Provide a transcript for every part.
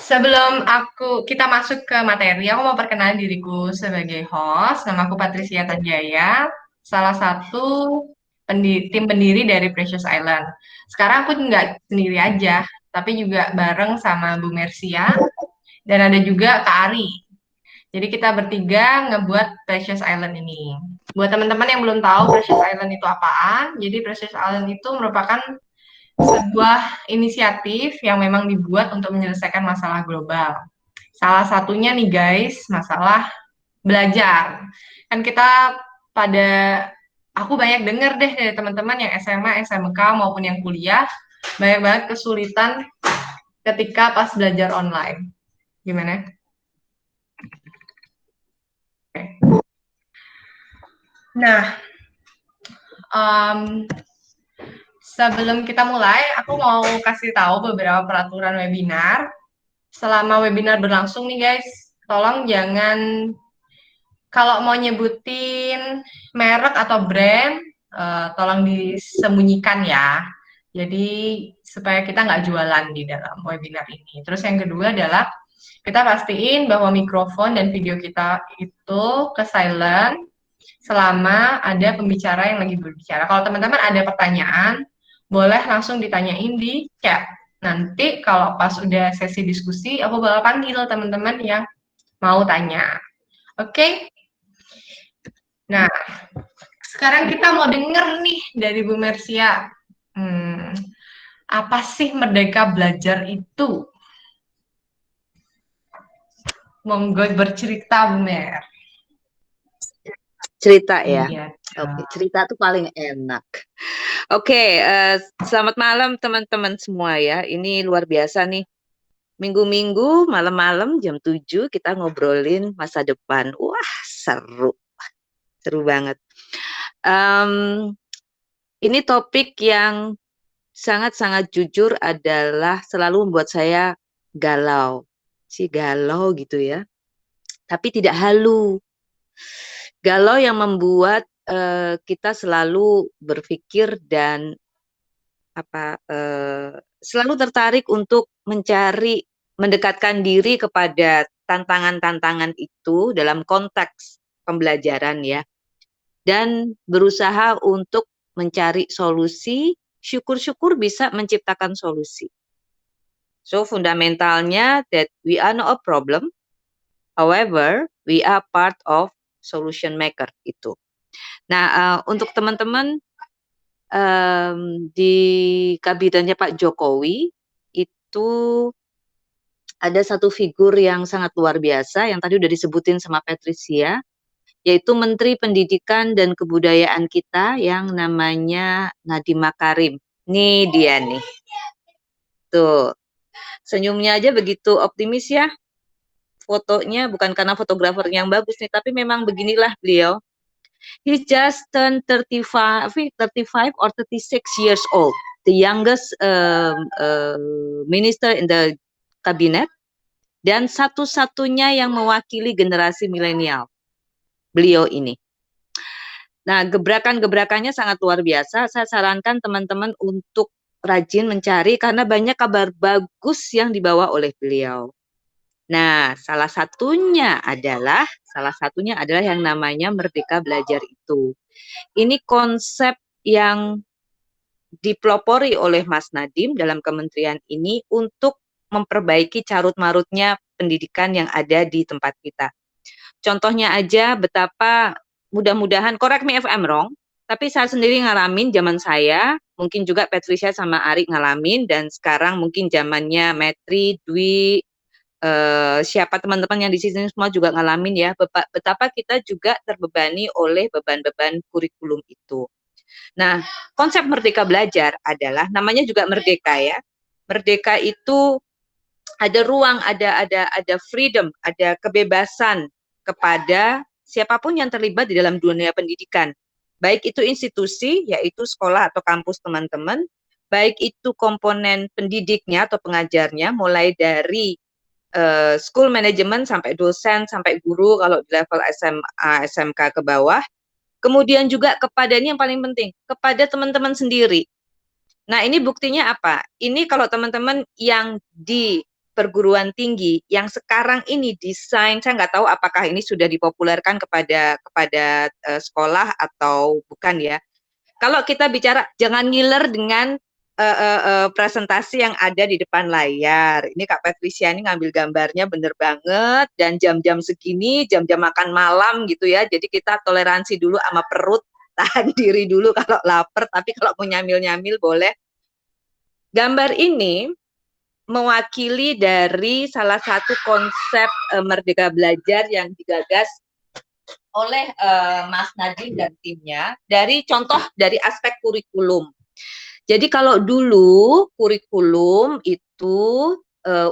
Sebelum kita masuk ke materi, aku mau perkenalkan diriku sebagai host. Nama aku Patricia Tanjaya, salah satu tim pendiri dari Precious Island. Sekarang aku nggak sendiri aja, tapi juga bareng sama Bu Mercia dan ada juga Kak Ari. Jadi kita bertiga ngebuat Precious Island ini. Buat teman-teman yang belum tahu Precious Island itu apaan, jadi Precious Island itu merupakan sebuah inisiatif yang memang dibuat untuk menyelesaikan masalah global. Salah satunya nih guys, masalah belajar. Kan kita pada, aku banyak denger deh dari teman-teman yang SMA, SMK maupun yang kuliah, banyak banget kesulitan ketika pas belajar online. Gimana? Oke. Nah, um, sebelum kita mulai, aku mau kasih tahu beberapa peraturan webinar. Selama webinar berlangsung nih guys, tolong jangan kalau mau nyebutin merek atau brand, tolong disembunyikan ya. Jadi supaya kita nggak jualan di dalam webinar ini. Terus yang kedua adalah kita pastiin bahwa mikrofon dan video kita itu ke silent selama ada pembicara yang lagi berbicara. Kalau teman-teman ada pertanyaan, boleh langsung ditanyain di chat. Nanti kalau pas udah sesi diskusi, aku bakal panggil teman-teman yang mau tanya. Oke? Nah, sekarang kita mau denger nih dari Bu Mersia. Hmm, apa sih Merdeka Belajar itu? Monggo bercerita, Bu Mer. Cerita ya. Iya. Oke, cerita tuh paling enak. Oke, selamat malam teman-teman semua ya. Ini luar biasa nih. Minggu-minggu malam-malam jam 7 kita ngobrolin masa depan. Wah, seru. Seru banget. Ini topik yang sangat-sangat jujur adalah selalu membuat saya galau. Galau gitu ya. Tapi tidak halu. Galau yang membuat kita selalu berpikir dan selalu tertarik untuk mendekatkan diri kepada tantangan-tantangan itu dalam konteks pembelajaran ya, dan berusaha untuk mencari solusi, syukur-syukur bisa menciptakan solusi. So fundamentalnya that we are not a problem, however we are part of solution maker itu. Nah, untuk teman-teman di kabinetnya Pak Jokowi itu ada satu figur yang sangat luar biasa yang tadi udah disebutin sama Patricia, yaitu Menteri Pendidikan dan Kebudayaan kita yang namanya Nadiem Makarim. Nih dia nih. Tuh, senyumnya aja begitu optimis ya. Fotonya bukan karena fotografer yang bagus nih, tapi memang beginilah beliau. He just turned 35 or 36 years old, the youngest minister in the cabinet, dan satu-satunya yang mewakili generasi milenial, beliau ini. Nah, gebrakan-gebrakannya sangat luar biasa. Saya sarankan teman-teman untuk rajin mencari karena banyak kabar bagus yang dibawa oleh beliau. Nah, salah satunya adalah yang namanya Merdeka Belajar itu. Ini konsep yang dipelopori oleh Mas Nadiem dalam kementerian ini untuk memperbaiki carut-marutnya pendidikan yang ada di tempat kita. Contohnya aja betapa mudah-mudahan, correct me if I'm wrong, tapi saya sendiri ngalamin zaman saya, mungkin juga Patricia sama Ari ngalamin, dan sekarang mungkin zamannya Metri, Dwi, siapa teman-teman yang di sini semua juga ngalamin ya, betapa kita juga terbebani oleh beban-beban kurikulum itu. Nah, konsep Merdeka Belajar adalah, namanya juga merdeka ya. Merdeka itu ada ruang, ada freedom, ada kebebasan kepada siapapun yang terlibat di dalam dunia pendidikan. Baik itu institusi, yaitu sekolah atau kampus teman-teman, baik itu komponen pendidiknya atau pengajarnya, mulai dari school management sampai dosen, sampai guru kalau di level SMA, SMK ke bawah. Kemudian juga kepada, ini yang paling penting, kepada teman-teman sendiri. Nah, ini buktinya apa? Ini kalau teman-teman yang di perguruan tinggi yang sekarang ini desain, saya nggak tahu apakah ini sudah dipopulerkan kepada sekolah atau bukan ya. Kalau kita bicara jangan ngiler dengan presentasi yang ada di depan layar. Ini Kak Patricia ini ngambil gambarnya bener banget, dan jam-jam segini, jam-jam makan malam gitu ya. Jadi kita toleransi dulu sama perut, tahan diri dulu kalau lapar, tapi kalau mau nyamil-nyamil boleh. Gambar ini mewakili dari salah satu konsep Merdeka Belajar yang digagas oleh Mas Nadiem dan timnya dari contoh dari aspek kurikulum. Jadi kalau dulu kurikulum itu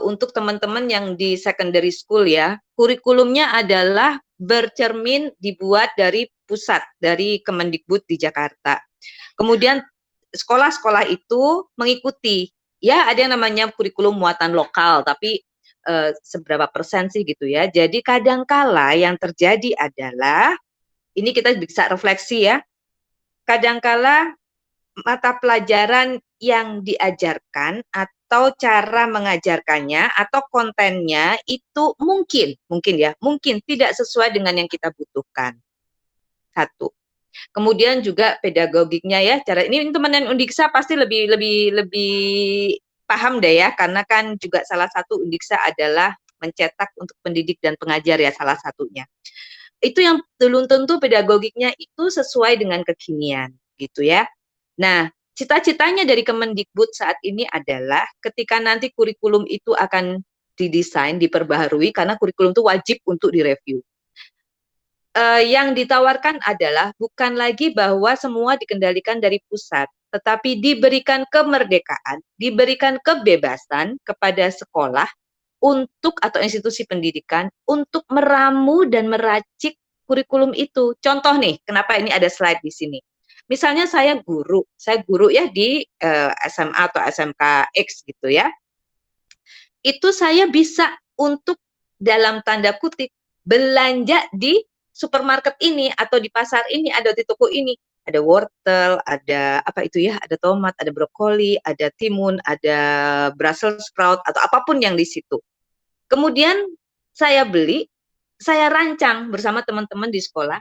untuk teman-teman yang di secondary school ya, kurikulumnya adalah bercermin dibuat dari pusat, dari Kemendikbud di Jakarta. Kemudian sekolah-sekolah itu mengikuti. Ya, ada yang namanya kurikulum muatan lokal, tapi seberapa persen sih gitu ya. Jadi kadangkala yang terjadi adalah, ini kita bisa refleksi ya, kadangkala mata pelajaran yang diajarkan atau cara mengajarkannya atau kontennya itu mungkin ya, mungkin tidak sesuai dengan yang kita butuhkan. Satu. Kemudian juga pedagogiknya ya, cara ini teman-teman Undiksa pasti lebih paham deh ya, karena kan juga salah satu Undiksa adalah mencetak untuk pendidik dan pengajar ya salah satunya. Itu yang belum tentu pedagogiknya itu sesuai dengan kekinian gitu ya. Nah, cita-citanya dari Kemendikbud saat ini adalah ketika nanti kurikulum itu akan didesain, diperbaharui, karena kurikulum itu wajib untuk direview. Yang ditawarkan adalah bukan lagi bahwa semua dikendalikan dari pusat, tetapi diberikan kemerdekaan, diberikan kebebasan kepada sekolah untuk atau institusi pendidikan untuk meramu dan meracik kurikulum itu. Contoh nih, kenapa ini ada slide di sini. Misalnya saya guru ya di SMA atau SMK X gitu ya. Itu saya bisa untuk dalam tanda kutip belanja di supermarket ini atau di pasar ini, ada di toko ini, ada wortel, ada apa itu ya, ada tomat, ada brokoli, ada timun, ada Brussels sprout atau apapun yang di situ. Kemudian saya beli, saya rancang bersama teman-teman di sekolah,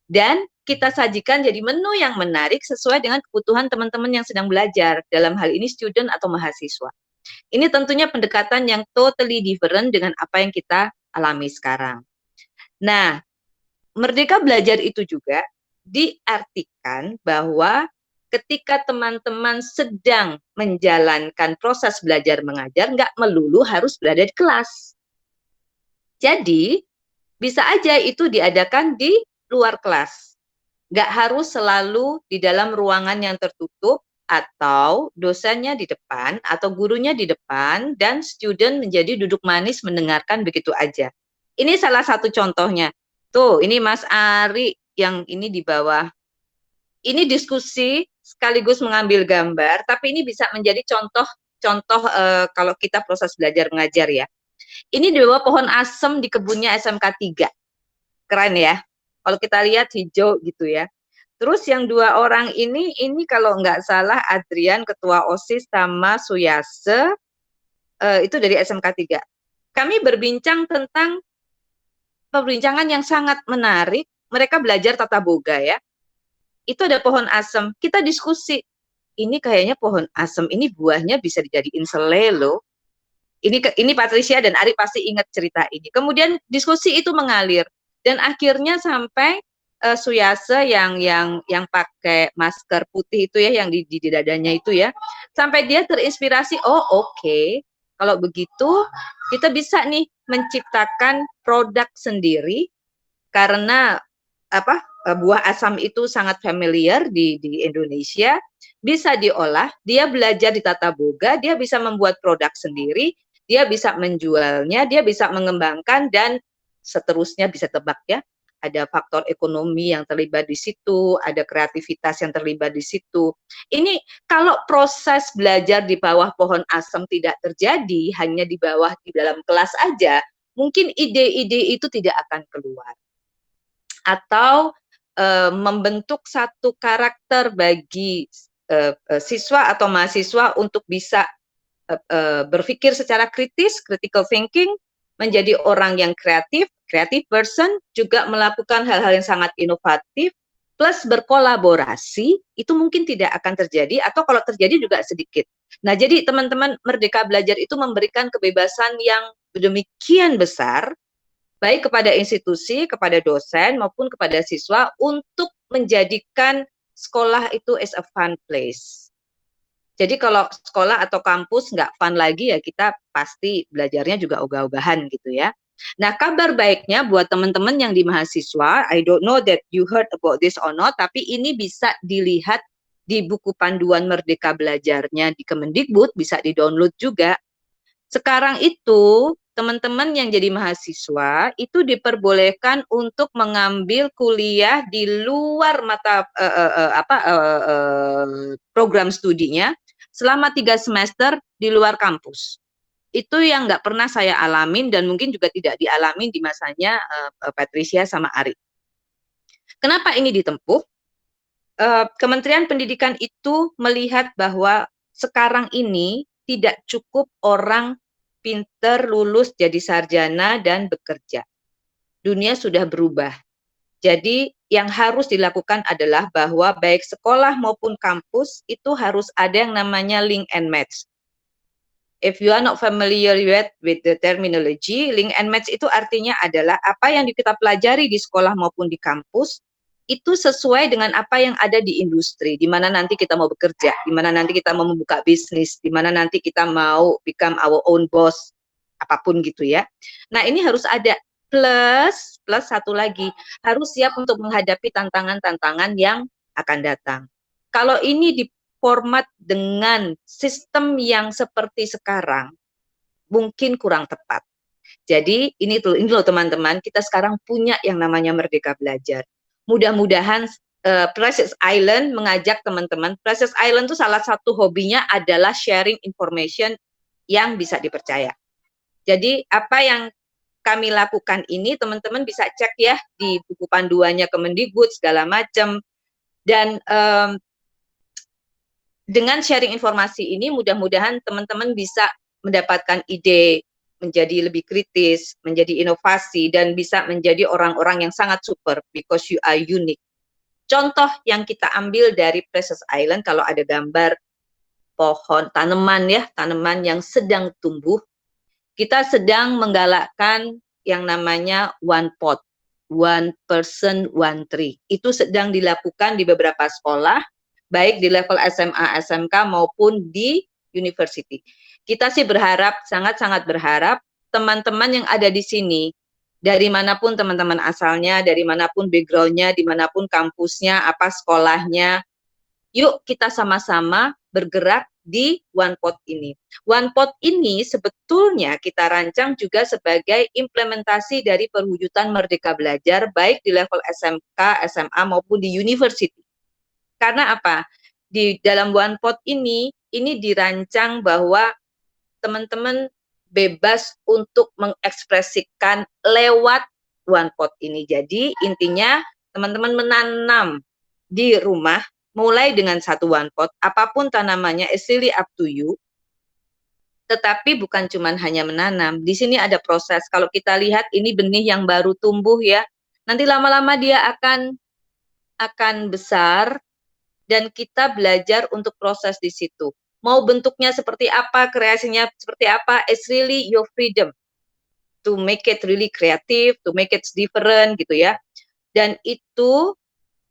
dan kita sajikan jadi menu yang menarik sesuai dengan kebutuhan teman-teman yang sedang belajar, dalam hal ini student atau mahasiswa. Ini tentunya pendekatan yang totally different dengan apa yang kita alami sekarang. Nah, Merdeka Belajar itu juga diartikan bahwa ketika teman-teman sedang menjalankan proses belajar mengajar, nggak melulu harus berada di kelas. Jadi, bisa aja itu diadakan di luar kelas. Nggak harus selalu di dalam ruangan yang tertutup, atau dosennya di depan, atau gurunya di depan, dan student menjadi duduk manis mendengarkan begitu aja. Ini salah satu contohnya. Tuh, ini Mas Ari yang ini di bawah. Ini diskusi sekaligus mengambil gambar, tapi ini bisa menjadi contoh kalau kita proses belajar mengajar ya. Ini di bawah pohon asem di kebunnya SMK 3. Keren ya. Kalau kita lihat hijau gitu ya. Terus yang dua orang ini kalau nggak salah Adrian ketua OSIS sama Suyase itu dari SMK 3. Kami berbincang tentang perbincangan yang sangat menarik. Mereka belajar tata boga ya. Itu ada pohon asem. Kita diskusi. Ini kayaknya pohon asem ini buahnya bisa dijadiin selai loh. Ini Patricia dan Ari pasti ingat cerita ini. Kemudian diskusi itu mengalir dan akhirnya sampai Suyase yang pakai masker putih itu ya, yang di dadanya itu ya, sampai dia terinspirasi. Oh oke. Kalau begitu kita bisa nih menciptakan produk sendiri, karena apa, buah asam itu sangat familiar di Indonesia, bisa diolah, dia belajar di tata boga, dia bisa membuat produk sendiri, dia bisa menjualnya, dia bisa mengembangkan, dan seterusnya bisa tebak ya. Ada faktor ekonomi yang terlibat di situ, ada kreativitas yang terlibat di situ. Ini kalau proses belajar di bawah pohon asam tidak terjadi, hanya di bawah di dalam kelas aja, mungkin ide-ide itu tidak akan keluar. Atau membentuk satu karakter bagi siswa atau mahasiswa untuk bisa berpikir secara kritis, critical thinking, menjadi orang yang kreatif, creative person, juga melakukan hal-hal yang sangat inovatif, plus berkolaborasi, itu mungkin tidak akan terjadi, atau kalau terjadi juga sedikit. Nah, jadi teman-teman Merdeka Belajar itu memberikan kebebasan yang demikian besar, baik kepada institusi, kepada dosen, maupun kepada siswa, untuk menjadikan sekolah itu as a fun place. Jadi kalau sekolah atau kampus nggak fun lagi, ya kita pasti belajarnya juga ogah-ogahan gitu ya. Nah, kabar baiknya buat teman-teman yang di mahasiswa, I don't know that you heard about this or not, tapi ini bisa dilihat di buku panduan Merdeka Belajarnya di Kemendikbud, bisa di-download juga. Sekarang itu, teman-teman yang jadi mahasiswa itu diperbolehkan untuk mengambil kuliah di luar program studinya selama 3 semester di luar kampus. Itu yang nggak pernah saya alamin, dan mungkin juga tidak dialamin di masanya Patricia sama Ari. Kenapa ini ditempuh? Kementerian Pendidikan itu melihat bahwa sekarang ini tidak cukup orang pinter, lulus, jadi sarjana, dan bekerja. Dunia sudah berubah. Jadi yang harus dilakukan adalah bahwa baik sekolah maupun kampus itu harus ada yang namanya link and match. If you are not familiar yet with the terminology, link and match itu artinya adalah apa yang kita pelajari di sekolah maupun di kampus, itu sesuai dengan apa yang ada di industri, di mana nanti kita mau bekerja, di mana nanti kita mau membuka bisnis, di mana nanti kita mau become our own boss, apapun gitu ya. Nah, ini harus ada, plus satu lagi, harus siap untuk menghadapi tantangan-tantangan yang akan datang. Kalau ini di format dengan sistem yang seperti sekarang, mungkin kurang tepat. Jadi ini loh teman-teman, kita sekarang punya yang namanya Merdeka Belajar. Mudah-mudahan Precious Island mengajak teman-teman. Precious Island itu salah satu hobinya adalah sharing information yang bisa dipercaya. Jadi apa yang kami lakukan ini, teman-teman bisa cek ya di buku panduannya Kemendikbud segala macam. Dan dengan sharing informasi ini, mudah-mudahan teman-teman bisa mendapatkan ide, menjadi lebih kritis, menjadi inovasi, dan bisa menjadi orang-orang yang sangat super, because you are unique. Contoh yang kita ambil dari Precious Island, kalau ada gambar pohon, tanaman ya, tanaman yang sedang tumbuh, kita sedang menggalakkan yang namanya one pot, one person, one tree. Itu sedang dilakukan di beberapa sekolah, baik di level SMA, SMK maupun di university. Kita sih berharap, sangat-sangat berharap teman-teman yang ada di sini, dari manapun teman-teman asalnya, dari manapun background-nya, dimanapun kampusnya, apa sekolahnya, yuk kita sama-sama bergerak di One Pot ini. One Pot ini sebetulnya kita rancang juga sebagai implementasi dari perwujudan Merdeka Belajar, baik di level SMK, SMA maupun di university. Karena apa? Di dalam One Pot ini dirancang bahwa teman-teman bebas untuk mengekspresikan lewat One Pot ini. Jadi intinya teman-teman menanam di rumah, mulai dengan satu One Pot, apapun tanamannya, it's really up to you. Tetapi bukan cuma hanya menanam. Di sini ada proses. Kalau kita lihat ini benih yang baru tumbuh ya, nanti lama-lama dia akan besar, dan kita belajar untuk proses di situ. Mau bentuknya seperti apa, kreasinya seperti apa, it's really your freedom to make it really creative, to make it different gitu ya. Dan itu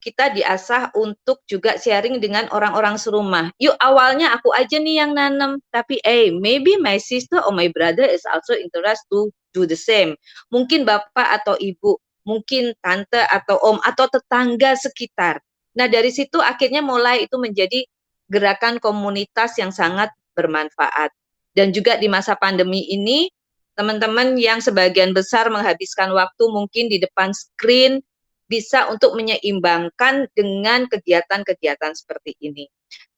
kita diasah untuk juga sharing dengan orang-orang serumah. Yuk awalnya aku aja nih yang nanam, tapi maybe my sister or my brother is also interested to do the same. Mungkin bapak atau ibu, mungkin tante atau om atau tetangga sekitar. Nah, dari situ akhirnya mulai itu menjadi gerakan komunitas yang sangat bermanfaat. Dan juga di masa pandemi ini, teman-teman yang sebagian besar menghabiskan waktu mungkin di depan screen, bisa untuk menyeimbangkan dengan kegiatan-kegiatan seperti ini.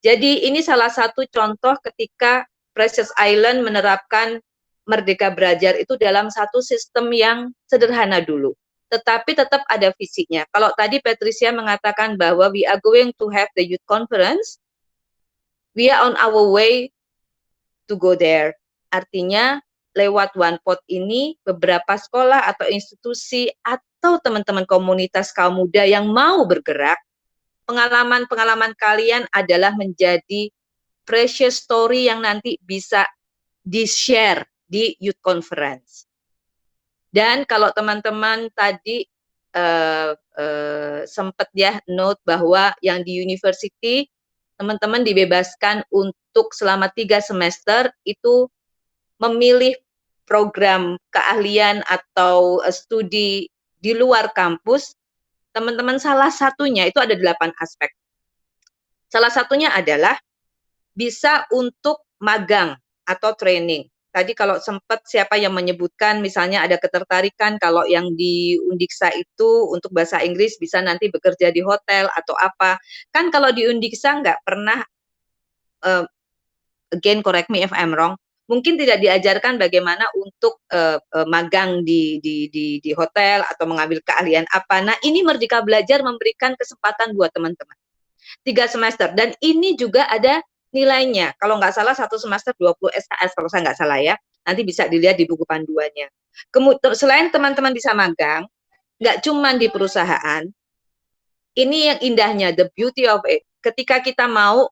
Jadi ini salah satu contoh ketika Precious Island menerapkan Merdeka Belajar itu dalam satu sistem yang sederhana dulu, tetapi tetap ada visinya. Kalau tadi Patricia mengatakan bahwa we are going to have the youth conference, we are on our way to go there. Artinya lewat OnePod ini beberapa sekolah atau institusi atau teman-teman komunitas kaum muda yang mau bergerak, pengalaman-pengalaman kalian adalah menjadi precious story yang nanti bisa di-share di Youth Conference. Dan kalau teman-teman tadi sempat ya note bahwa yang di university teman-teman dibebaskan untuk selama 3 semester itu memilih program keahlian atau studi di luar kampus. Teman-teman salah satunya itu ada 8 aspek. Salah satunya adalah bisa untuk magang atau training. Tadi kalau sempat siapa yang menyebutkan misalnya ada ketertarikan kalau yang di Undiksa itu untuk bahasa Inggris bisa nanti bekerja di hotel atau apa. Kan kalau di Undiksa nggak pernah, again correct me if I'm wrong, mungkin tidak diajarkan bagaimana untuk magang di hotel atau mengambil keahlian apa. Nah ini Merdeka Belajar memberikan kesempatan buat teman-teman. 3 semester dan ini juga ada nilainya. Kalau nggak salah 1 semester 20 SKS kalau saya nggak salah ya. Nanti bisa dilihat di buku panduannya. Kemudian selain teman-teman bisa magang, nggak cuma di perusahaan. Ini yang indahnya, the beauty of it. Ketika kita mau,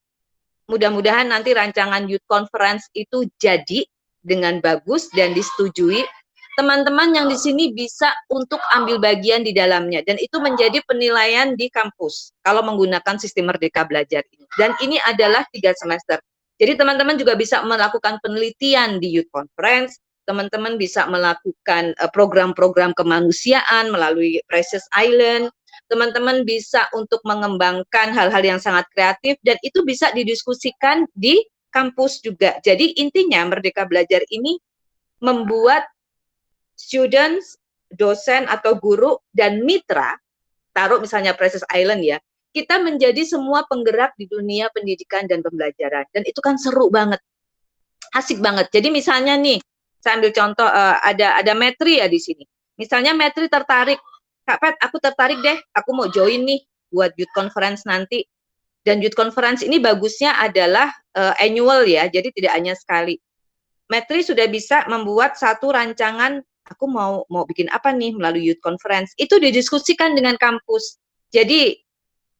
mudah-mudahan nanti rancangan Youth Conference itu jadi dengan bagus dan disetujui. Teman-teman yang di sini bisa untuk ambil bagian di dalamnya dan itu menjadi penilaian di kampus kalau menggunakan sistem Merdeka Belajar ini. Dan ini adalah 3 semester. Jadi teman-teman juga bisa melakukan penelitian di Youth Conference, teman-teman bisa melakukan program-program kemanusiaan melalui Precious Island, teman-teman bisa untuk mengembangkan hal-hal yang sangat kreatif dan itu bisa didiskusikan di kampus juga. Jadi intinya Merdeka Belajar ini membuat students, dosen atau guru dan mitra, taruh misalnya Precious Island ya, kita menjadi semua penggerak di dunia pendidikan dan pembelajaran. Dan itu kan seru banget, asik banget. Jadi misalnya nih, saya ambil contoh ada Metri ya di sini. Misalnya Metri tertarik, Kak Pet, aku tertarik deh, aku mau join nih buat Youth Conference nanti. Dan Youth Conference ini bagusnya adalah annual ya, jadi tidak hanya sekali. Metri sudah bisa membuat satu rancangan, aku mau bikin apa nih melalui Youth Conference. Itu didiskusikan dengan kampus. Jadi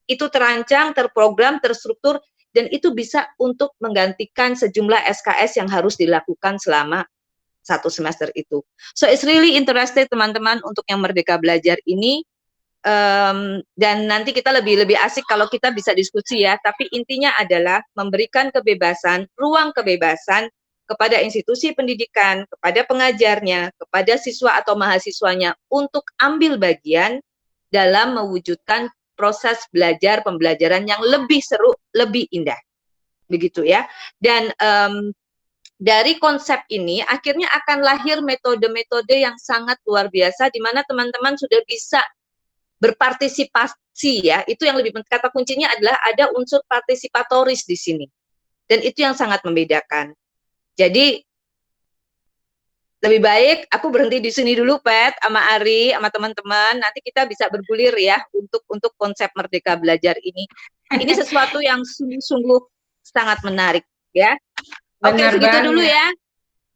itu terancang, terprogram, terstruktur, dan itu bisa untuk menggantikan sejumlah SKS yang harus dilakukan selama 1 semester itu. So it's really interesting teman-teman untuk yang Merdeka Belajar ini. Dan nanti kita lebih asik kalau kita bisa diskusi ya. Tapi intinya adalah memberikan kebebasan, ruang kebebasan kepada institusi pendidikan, kepada pengajarnya, kepada siswa atau mahasiswanya untuk ambil bagian dalam mewujudkan proses belajar pembelajaran yang lebih seru, lebih indah. Begitu ya. Dan dari konsep ini akhirnya akan lahir metode-metode yang sangat luar biasa di mana teman-teman sudah bisa berpartisipasi ya. Itu yang lebih penting. Kata kuncinya adalah ada unsur partisipatoris di sini. Dan itu yang sangat membedakan. Jadi lebih baik aku berhenti di sini dulu, Pet, sama Ari, sama teman-teman. Nanti kita bisa bergulir ya untuk konsep Merdeka Belajar ini. Ini sesuatu yang sungguh-sungguh sangat menarik ya. Oke, segitu dulu ya.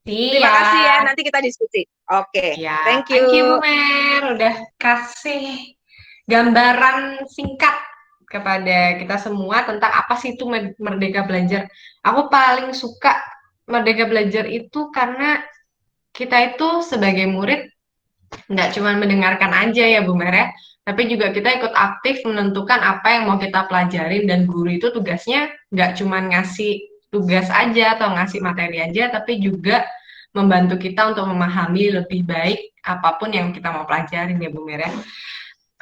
Terima kasih ya. Nanti kita diskusi. Oke. Ya, thank you. Thank you Bu Mer, udah kasih gambaran singkat kepada kita semua tentang apa sih itu Merdeka Belajar. Aku paling suka Merdeka Belajar itu karena kita itu sebagai murid nggak cuma mendengarkan aja ya Bu Mer ya, tapi juga kita ikut aktif menentukan apa yang mau kita pelajarin dan guru itu tugasnya nggak cuma ngasih tugas aja atau ngasih materi aja, tapi juga membantu kita untuk memahami lebih baik apapun yang kita mau pelajarin ya Bu Mer ya.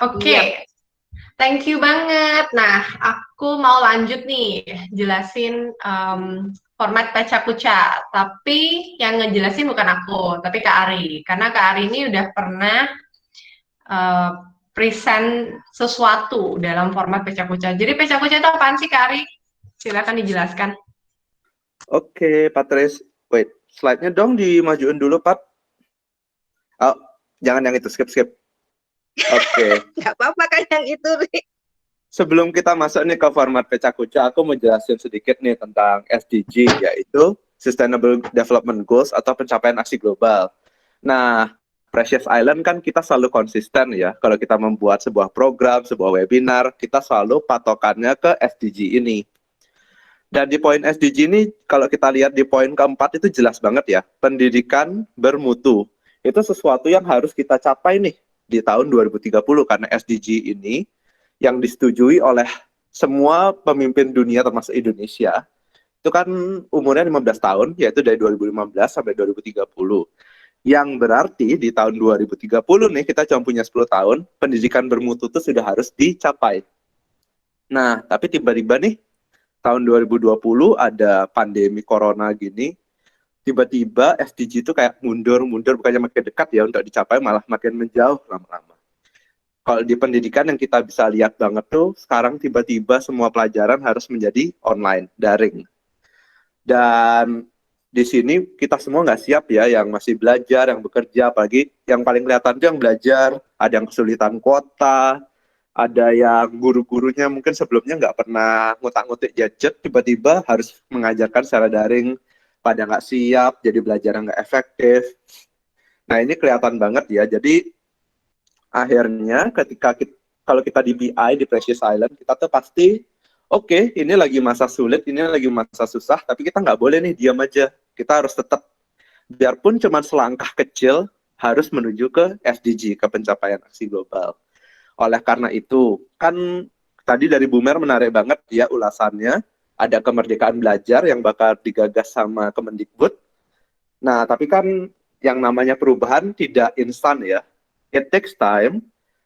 Oke. Thank you banget. Nah, aku mau lanjut nih jelasin format Peca Kuca. Tapi yang ngejelasin bukan aku, tapi Kak Ari. Karena Kak Ari ini udah pernah present sesuatu dalam format Peca Kuca. Jadi Peca Kuca itu apaan sih Kak Ari? Silakan dijelaskan. Oke, Patris. Wait, slide-nya dong dimajuin dulu, Pat. Oh, jangan yang itu, skip. Oke. Nggak apa-apa kan yang itu, Ri. Sebelum kita masuk nih ke format Peca Kuca, aku mau jelasin sedikit nih tentang SDG, yaitu Sustainable Development Goals atau pencapaian aksi global. Nah, Precious Island kan kita selalu konsisten ya. Kalau kita membuat sebuah program, sebuah webinar, kita selalu patokannya ke SDG ini. Dan di poin SDG ini, kalau kita lihat di poin keempat itu jelas banget ya. Pendidikan bermutu. Itu sesuatu yang harus kita capai nih di tahun 2030. Karena SDG ini yang disetujui oleh semua pemimpin dunia termasuk Indonesia. Itu kan umurnya 15 tahun, yaitu dari 2015 sampai 2030. Yang berarti di tahun 2030 nih, kita cuma punya 10 tahun, pendidikan bermutu itu sudah harus dicapai. Nah, tapi tiba-tiba nih, tahun 2020 ada pandemi corona gini, tiba-tiba SDG itu kayak mundur-mundur, bukannya makin dekat ya untuk dicapai, malah makin menjauh lama-lama. Kalau di pendidikan yang kita bisa lihat banget tuh, sekarang tiba-tiba semua pelajaran harus menjadi online, daring. Dan di sini kita semua nggak siap ya, yang masih belajar, yang bekerja, apalagi yang paling kelihatan itu yang belajar, ada yang kesulitan kuota, ada yang guru-gurunya mungkin sebelumnya nggak pernah ngutak-ngutik gadget, tiba-tiba harus mengajarkan secara daring, pada nggak siap, jadi belajar nggak efektif. Nah ini kelihatan banget ya, jadi akhirnya ketika kalau kita di BI, di Precious Island, kita tuh pasti oke, ini lagi masa sulit, ini lagi masa susah, tapi kita nggak boleh nih diam aja. Kita harus tetap, biarpun cuma selangkah kecil, harus menuju ke SDG, ke pencapaian aksi global. Oleh karena itu, kan tadi dari Bu Mer menarik banget ya ulasannya, ada kemerdekaan belajar yang bakal digagas sama Kemendikbud. Nah, tapi kan yang namanya perubahan tidak instan ya. It takes time,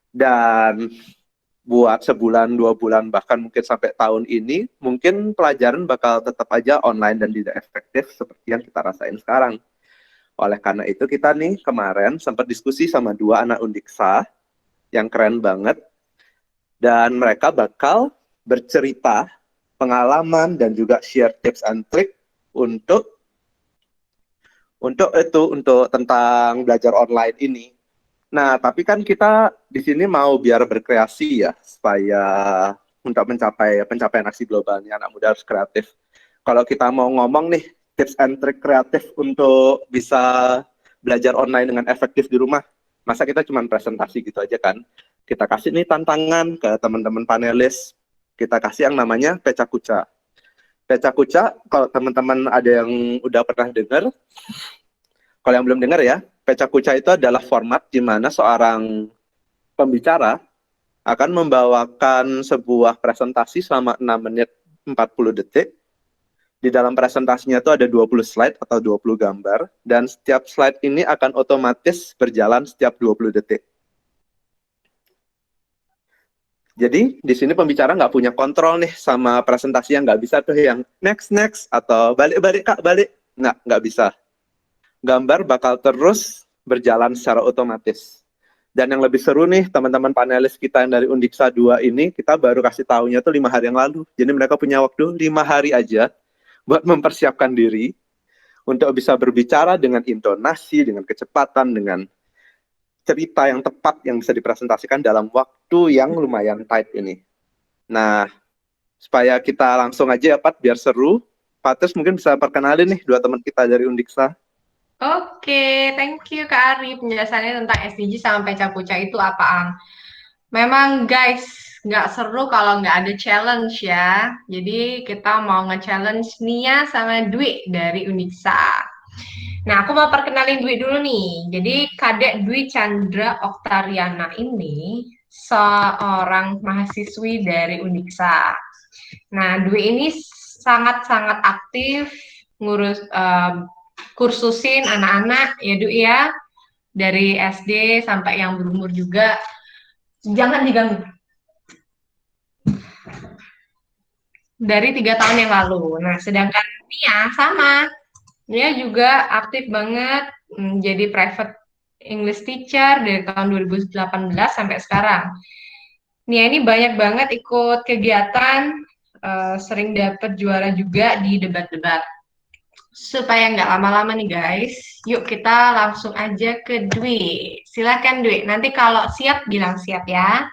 dan buat sebulan, 2 bulan, bahkan mungkin sampai tahun ini, mungkin pelajaran bakal tetap aja online dan tidak efektif seperti yang kita rasain sekarang. Oleh karena itu kita nih kemarin sempat diskusi sama 2 anak Undiksa yang keren banget, dan mereka bakal bercerita pengalaman dan juga share tips and trick untuk tentang belajar online ini. Nah, tapi kan kita di sini mau biar berkreasi ya, supaya untuk mencapai pencapaian aksi globalnya anak muda harus kreatif. Kalau kita mau ngomong nih, tips and trick kreatif untuk bisa belajar online dengan efektif di rumah, masa kita cuma presentasi gitu aja kan? Kita kasih nih tantangan ke teman-teman panelis, kita kasih yang namanya Peca Kuca. Peca Kuca, kalau teman-teman ada yang udah pernah dengar, kalau yang belum dengar ya, Peca Kuca itu adalah format di mana seorang pembicara akan membawakan sebuah presentasi selama 6 menit 40 detik. Di dalam presentasinya itu ada 20 slide atau 20 gambar, dan setiap slide ini akan otomatis berjalan setiap 20 detik. Jadi di sini pembicara nggak punya kontrol nih sama presentasi, yang nggak bisa tuh yang next atau balik kak balik, nggak bisa. Gambar bakal terus berjalan secara otomatis. Dan yang lebih seru nih, teman-teman panelis kita yang dari Undiksa 2 ini, kita baru kasih tahunya tuh 5 hari yang lalu. Jadi mereka punya waktu 5 hari aja buat mempersiapkan diri untuk bisa berbicara dengan intonasi, dengan kecepatan, dengan cerita yang tepat yang bisa dipresentasikan dalam waktu yang lumayan tight ini. Nah, supaya kita langsung aja ya Pat, biar seru, Patrice mungkin bisa perkenalin nih 2 teman kita dari Undiksa. Oke, thank you Kak Ari. Penjelasannya tentang SDG sama Peca Kuca itu apaan. Memang guys, nggak seru kalau nggak ada challenge ya. Jadi kita mau nge-challenge Nia sama Dwi dari Undiksa. Nah, aku mau perkenalin Dwi dulu nih. Jadi Kadek Dwi Chandra Oktariana ini seorang mahasiswi dari Undiksa. Nah, Dwi ini sangat-sangat aktif ngurus kursusin anak-anak ya Dwi ya, dari SD sampai yang berumur juga. Jangan diganggu. Dari 3 tahun yang lalu. Nah, sedangkan Nia sama, Nia juga aktif banget jadi private English teacher dari tahun 2018 sampai sekarang. Nia ini banyak banget ikut kegiatan, sering dapat juara juga di debat-debat. Supaya nggak lama-lama nih guys, yuk kita langsung aja ke Dwi. Silakan Dwi, nanti kalau siap bilang siap ya.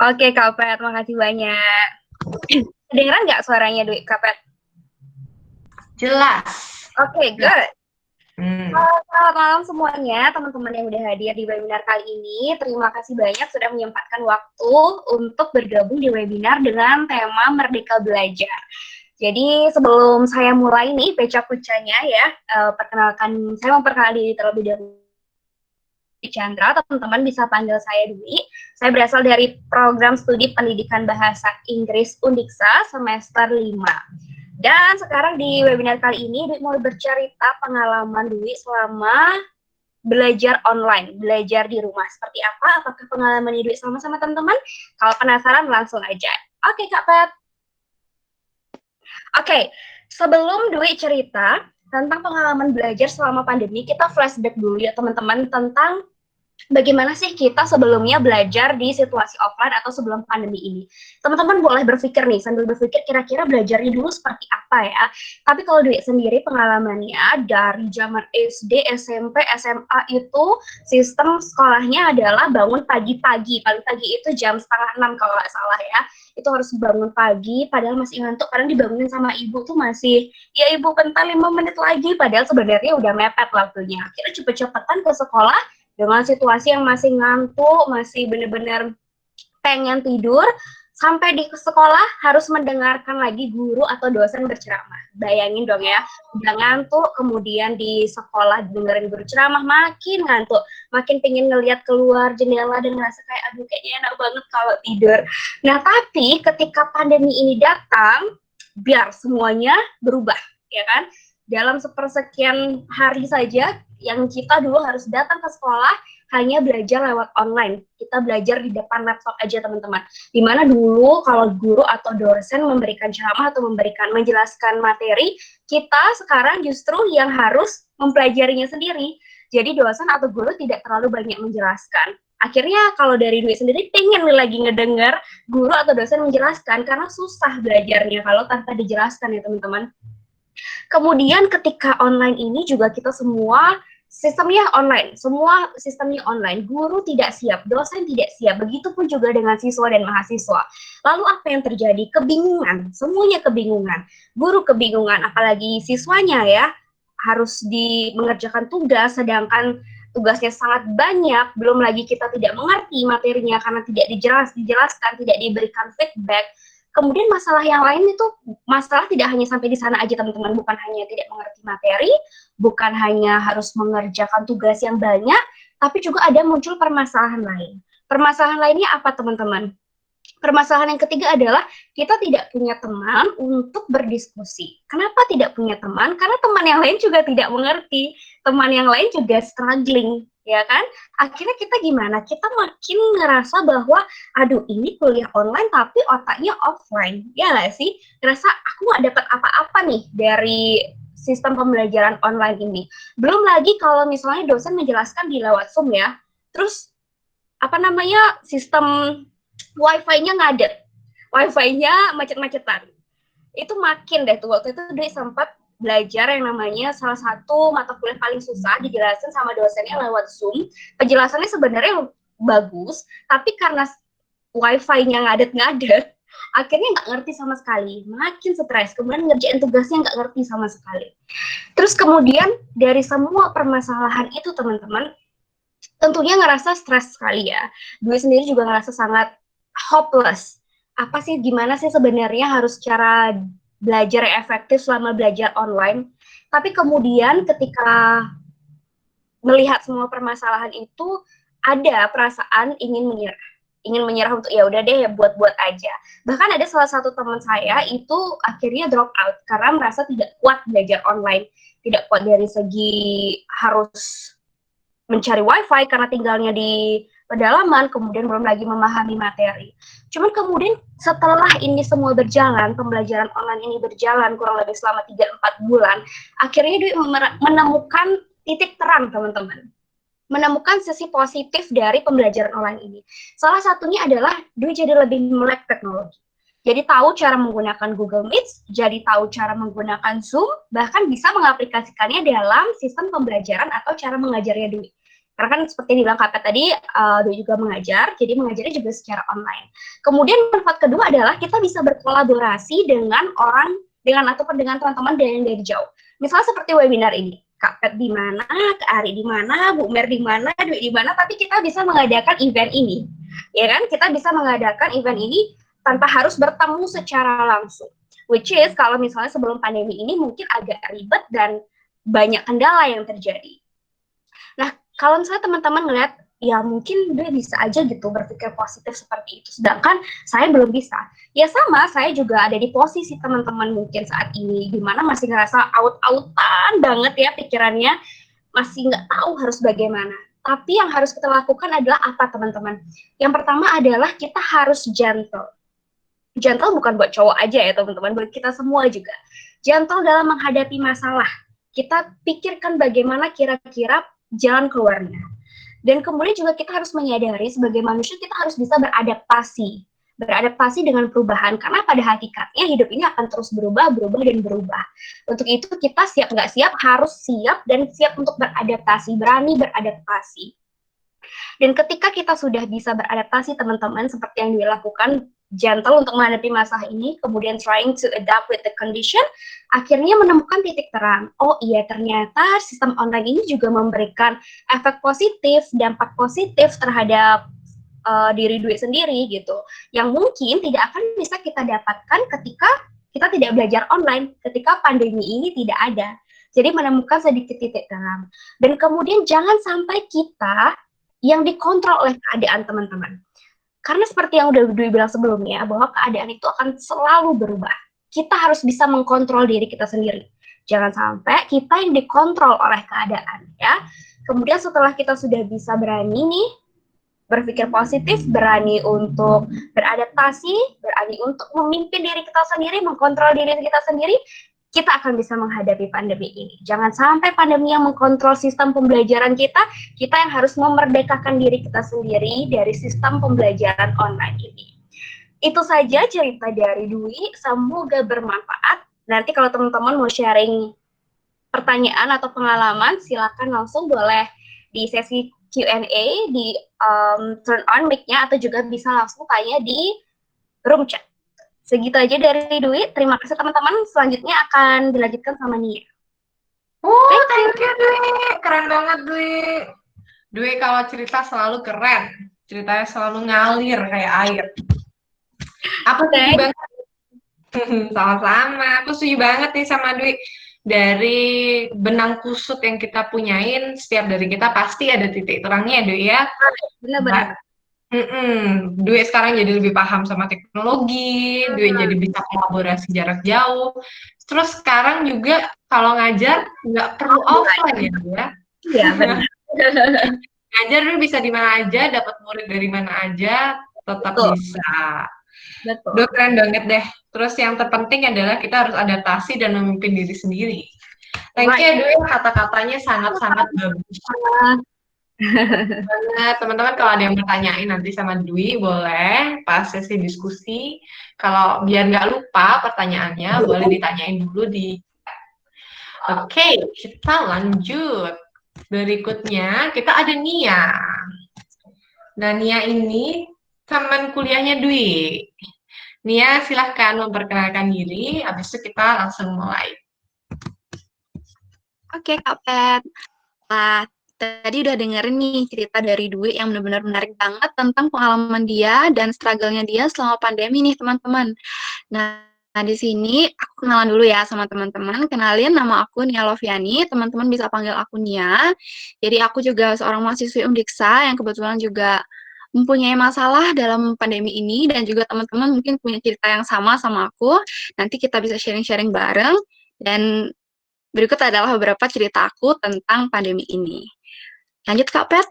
Oke Kak Pet, makasih banyak. Kedengeran nggak suaranya Dwi, Kak Pet? Jelas. Oke, good. Hmm. Selamat malam semuanya, teman-teman yang udah hadir di webinar kali ini. Terima kasih banyak sudah menyempatkan waktu untuk bergabung di webinar dengan tema Merdeka Belajar. Jadi sebelum saya mulai nih pecah-pecahnya ya, saya memperkenalkan diri terlebih dahulu. Chandra, teman-teman bisa panggil saya Dwi. Saya berasal dari program studi pendidikan bahasa Inggris Undiksa semester 5. Dan sekarang di webinar kali ini Dwi mau bercerita pengalaman Dwi selama belajar online, belajar di rumah. Seperti apa? Apakah pengalaman Dwi sama-sama teman-teman? Kalau penasaran langsung aja. Oke, Kak Pet. Oke, sebelum Dwi cerita tentang pengalaman belajar selama pandemi, kita flashback dulu ya teman-teman tentang bagaimana sih kita sebelumnya belajar di situasi offline atau sebelum pandemi ini. Teman-teman boleh berpikir nih, sambil berpikir kira-kira belajarnya dulu seperti apa ya. Tapi kalau Dwi sendiri pengalamannya dari zaman SD, SMP, SMA itu sistem sekolahnya adalah bangun pagi-pagi. Paling pagi itu jam 5:30 kalau nggak salah ya. Itu harus bangun pagi, padahal masih ngantuk. Kadang dibangunin sama ibu tuh masih, ya ibu bentar 5 menit lagi. Padahal sebenarnya udah mepet waktunya. Akhirnya cepet-cepetan ke sekolah, dengan situasi yang masih ngantuk, masih benar-benar pengen tidur, sampai di sekolah harus mendengarkan lagi guru atau dosen berceramah. Bayangin dong ya, udah ngantuk, kemudian di sekolah dengerin guru ceramah, makin ngantuk, makin pengen ngelihat keluar jendela dan ngerasa kayak, aduh kayaknya enak banget kalau tidur. Nah, tapi ketika pandemi ini datang, biar semuanya berubah, ya kan? Dalam sepersekian hari saja, yang kita dulu harus datang ke sekolah hanya belajar lewat online. Kita belajar di depan laptop aja teman-teman. Dimana dulu kalau guru atau dosen memberikan ceramah atau menjelaskan materi, kita sekarang justru yang harus mempelajarinya sendiri. Jadi dosen atau guru tidak terlalu banyak menjelaskan. Akhirnya kalau dari Dwi sendiri pengen lagi ngedengar guru atau dosen menjelaskan karena susah belajarnya kalau tanpa dijelaskan ya teman-teman. Kemudian ketika online ini juga kita semua sistemnya online, semua sistemnya online. Guru tidak siap, dosen tidak siap, begitupun juga dengan siswa dan mahasiswa. Lalu apa yang terjadi? Kebingungan, semuanya kebingungan. Guru kebingungan, apalagi siswanya ya, harus mengerjakan tugas, sedangkan tugasnya sangat banyak, belum lagi kita tidak mengerti materinya karena tidak dijelaskan, tidak diberikan feedback. Kemudian masalah yang lain itu, masalah tidak hanya sampai di sana aja teman-teman, bukan hanya tidak mengerti materi, bukan hanya harus mengerjakan tugas yang banyak, tapi juga ada muncul permasalahan lain. Permasalahan lainnya apa teman-teman? Permasalahan yang ketiga adalah kita tidak punya teman untuk berdiskusi. Kenapa tidak punya teman? Karena teman yang lain juga tidak mengerti, teman yang lain juga struggling, ya kan? Akhirnya kita gimana? Kita makin ngerasa bahwa, aduh ini kuliah online tapi otaknya offline, ya nggak sih? Ngerasa aku nggak dapat apa-apa nih dari sistem pembelajaran online ini. Belum lagi kalau misalnya dosen menjelaskan di lewat Zoom ya, terus sistem Wi-Fi-nya ngadet, Wi-Fi-nya macet-macetan. Itu makin deh tuh, waktu itu dia sempat belajar yang namanya salah satu mata kuliah paling susah dijelasin sama dosennya lewat Zoom. Penjelasannya sebenarnya bagus, tapi karena Wi-Fi-nya ngadet-ngadet, akhirnya nggak ngerti sama sekali, makin stres, kemudian ngerjain tugasnya nggak ngerti sama sekali. Terus kemudian dari semua permasalahan itu teman-teman, tentunya ngerasa stres sekali ya. Gue sendiri juga ngerasa sangat hopeless. Apa sih, gimana sih sebenarnya harus cara belajar yang efektif selama belajar online? Tapi kemudian ketika melihat semua permasalahan itu, ada perasaan ingin menyerah untuk ya udah deh buat aja. Bahkan ada salah satu teman saya itu akhirnya drop out karena merasa tidak kuat belajar online, tidak kuat dari segi harus mencari wifi karena tinggalnya di pedalaman, kemudian belum lagi memahami materi. Cuman kemudian setelah ini semua berjalan, pembelajaran online ini berjalan kurang lebih selama 3-4 bulan, akhirnya dia menemukan titik terang teman-teman. Menemukan sisi positif dari pembelajaran online ini. Salah satunya adalah dia jadi lebih melek teknologi. Jadi tahu cara menggunakan Google Meet, jadi tahu cara menggunakan Zoom, bahkan bisa mengaplikasikannya dalam sistem pembelajaran atau cara mengajarnya Dwi. Karena kan seperti dibilang Kak Pet tadi, Dwi juga mengajar, jadi mengajarnya juga secara online. Kemudian manfaat kedua adalah kita bisa berkolaborasi dengan orang dengan ataupun dengan teman-teman dari jauh. Misalnya seperti webinar ini, Kak Pet di mana, Kak Ari di mana, Bu Mer di mana, Dwi di mana, tapi kita bisa mengadakan event ini. Ya kan? Kita bisa mengadakan event ini tanpa harus bertemu secara langsung. Which is kalau misalnya sebelum pandemi ini mungkin agak ribet dan banyak kendala yang terjadi. Nah, kalau misalnya teman-teman ngeliat, ya mungkin dia bisa aja gitu berpikir positif seperti itu, sedangkan saya belum bisa. Ya sama, saya juga ada di posisi teman-teman mungkin saat ini, dimana masih ngerasa out-outan banget ya pikirannya, masih nggak tahu harus bagaimana. Tapi yang harus kita lakukan adalah apa teman-teman? Yang pertama adalah kita harus gentle. Gentle bukan buat cowok aja ya teman-teman, buat kita semua juga. Gentle dalam menghadapi masalah. Kita pikirkan bagaimana kira-kira jalan keluarnya. Dan kemudian juga kita harus menyadari sebagai manusia kita harus bisa beradaptasi dengan perubahan, karena pada hakikatnya hidup ini akan terus berubah dan berubah. Untuk itu kita siap nggak siap harus siap dan siap untuk beradaptasi, berani beradaptasi. Dan ketika kita sudah bisa beradaptasi teman-teman seperti yang dilakukan, gentle untuk menghadapi masalah ini, kemudian trying to adapt with the condition, akhirnya menemukan titik terang. Oh iya, ternyata sistem online ini juga memberikan efek positif, dampak positif terhadap diri Dwi sendiri gitu, yang mungkin tidak akan bisa kita dapatkan ketika kita tidak belajar online, ketika pandemi ini tidak ada. Jadi menemukan sedikit titik terang. Dan kemudian jangan sampai kita yang dikontrol oleh keadaan teman-teman. Karena seperti yang udah Dwi bilang sebelumnya, bahwa keadaan itu akan selalu berubah. Kita harus bisa mengkontrol diri kita sendiri. Jangan sampai kita yang dikontrol oleh keadaan, ya. Kemudian setelah kita sudah bisa berani nih, berpikir positif, berani untuk beradaptasi, berani untuk memimpin diri kita sendiri, mengkontrol diri kita sendiri, kita akan bisa menghadapi pandemi ini. Jangan sampai pandemi yang mengkontrol sistem pembelajaran kita yang harus memerdekakan diri kita sendiri dari sistem pembelajaran online ini. Itu saja cerita dari Dwi, semoga bermanfaat. Nanti kalau teman-teman mau sharing pertanyaan atau pengalaman, silakan langsung boleh di sesi Q&A, di turn on mic-nya, atau juga bisa langsung tanya di room chat. Segitu aja dari Dwi. Terima kasih teman-teman. Selanjutnya akan dilanjutkan sama Nia. Thank you Dwi. Keren banget Dwi. Dwi kalau cerita selalu keren. Ceritanya selalu ngalir kayak air. Aku setuju banget. Sama-sama. Aku setuju banget nih sama Dwi. Dari benang kusut yang kita punyain, setiap dari kita pasti ada titik terangnya Dwi ya. Benar-benar. Dwi sekarang jadi lebih paham sama teknologi, Dwi jadi bisa kolaborasi jarak jauh. Terus sekarang juga kalau ngajar nggak perlu offline ya. Iya benar. Ngajar Dwi bisa di mana aja, dapat murid dari mana aja, tetap bisa. Betul. Dwi keren banget deh. Terus yang terpenting adalah kita harus adaptasi dan memimpin diri sendiri. Thank you Dwi, kata-katanya sangat-sangat bagus. Teman-teman kalau ada yang bertanyain nanti sama Dwi boleh pas sesi diskusi. Kalau biar nggak lupa pertanyaannya boleh ditanyain dulu di. Oke, kita lanjut. Berikutnya kita ada Nia. Nah Nia ini teman kuliahnya Dwi. Nia silahkan memperkenalkan diri. Habis itu kita langsung mulai. Oke Kak Pet. Tadi udah dengerin nih cerita dari Dwi yang benar-benar menarik banget tentang pengalaman dia dan struggle-nya dia selama pandemi nih teman-teman. Nah di sini aku kenalan dulu ya sama teman-teman. Kenalin, nama aku Nia Loviani, teman-teman bisa panggil aku Nia. Jadi aku juga seorang mahasiswi Undiksa yang kebetulan juga mempunyai masalah dalam pandemi ini dan juga teman-teman mungkin punya cerita yang sama aku. Nanti kita bisa sharing-sharing bareng dan berikut adalah beberapa cerita aku tentang pandemi ini. Lanjut Kak Pet.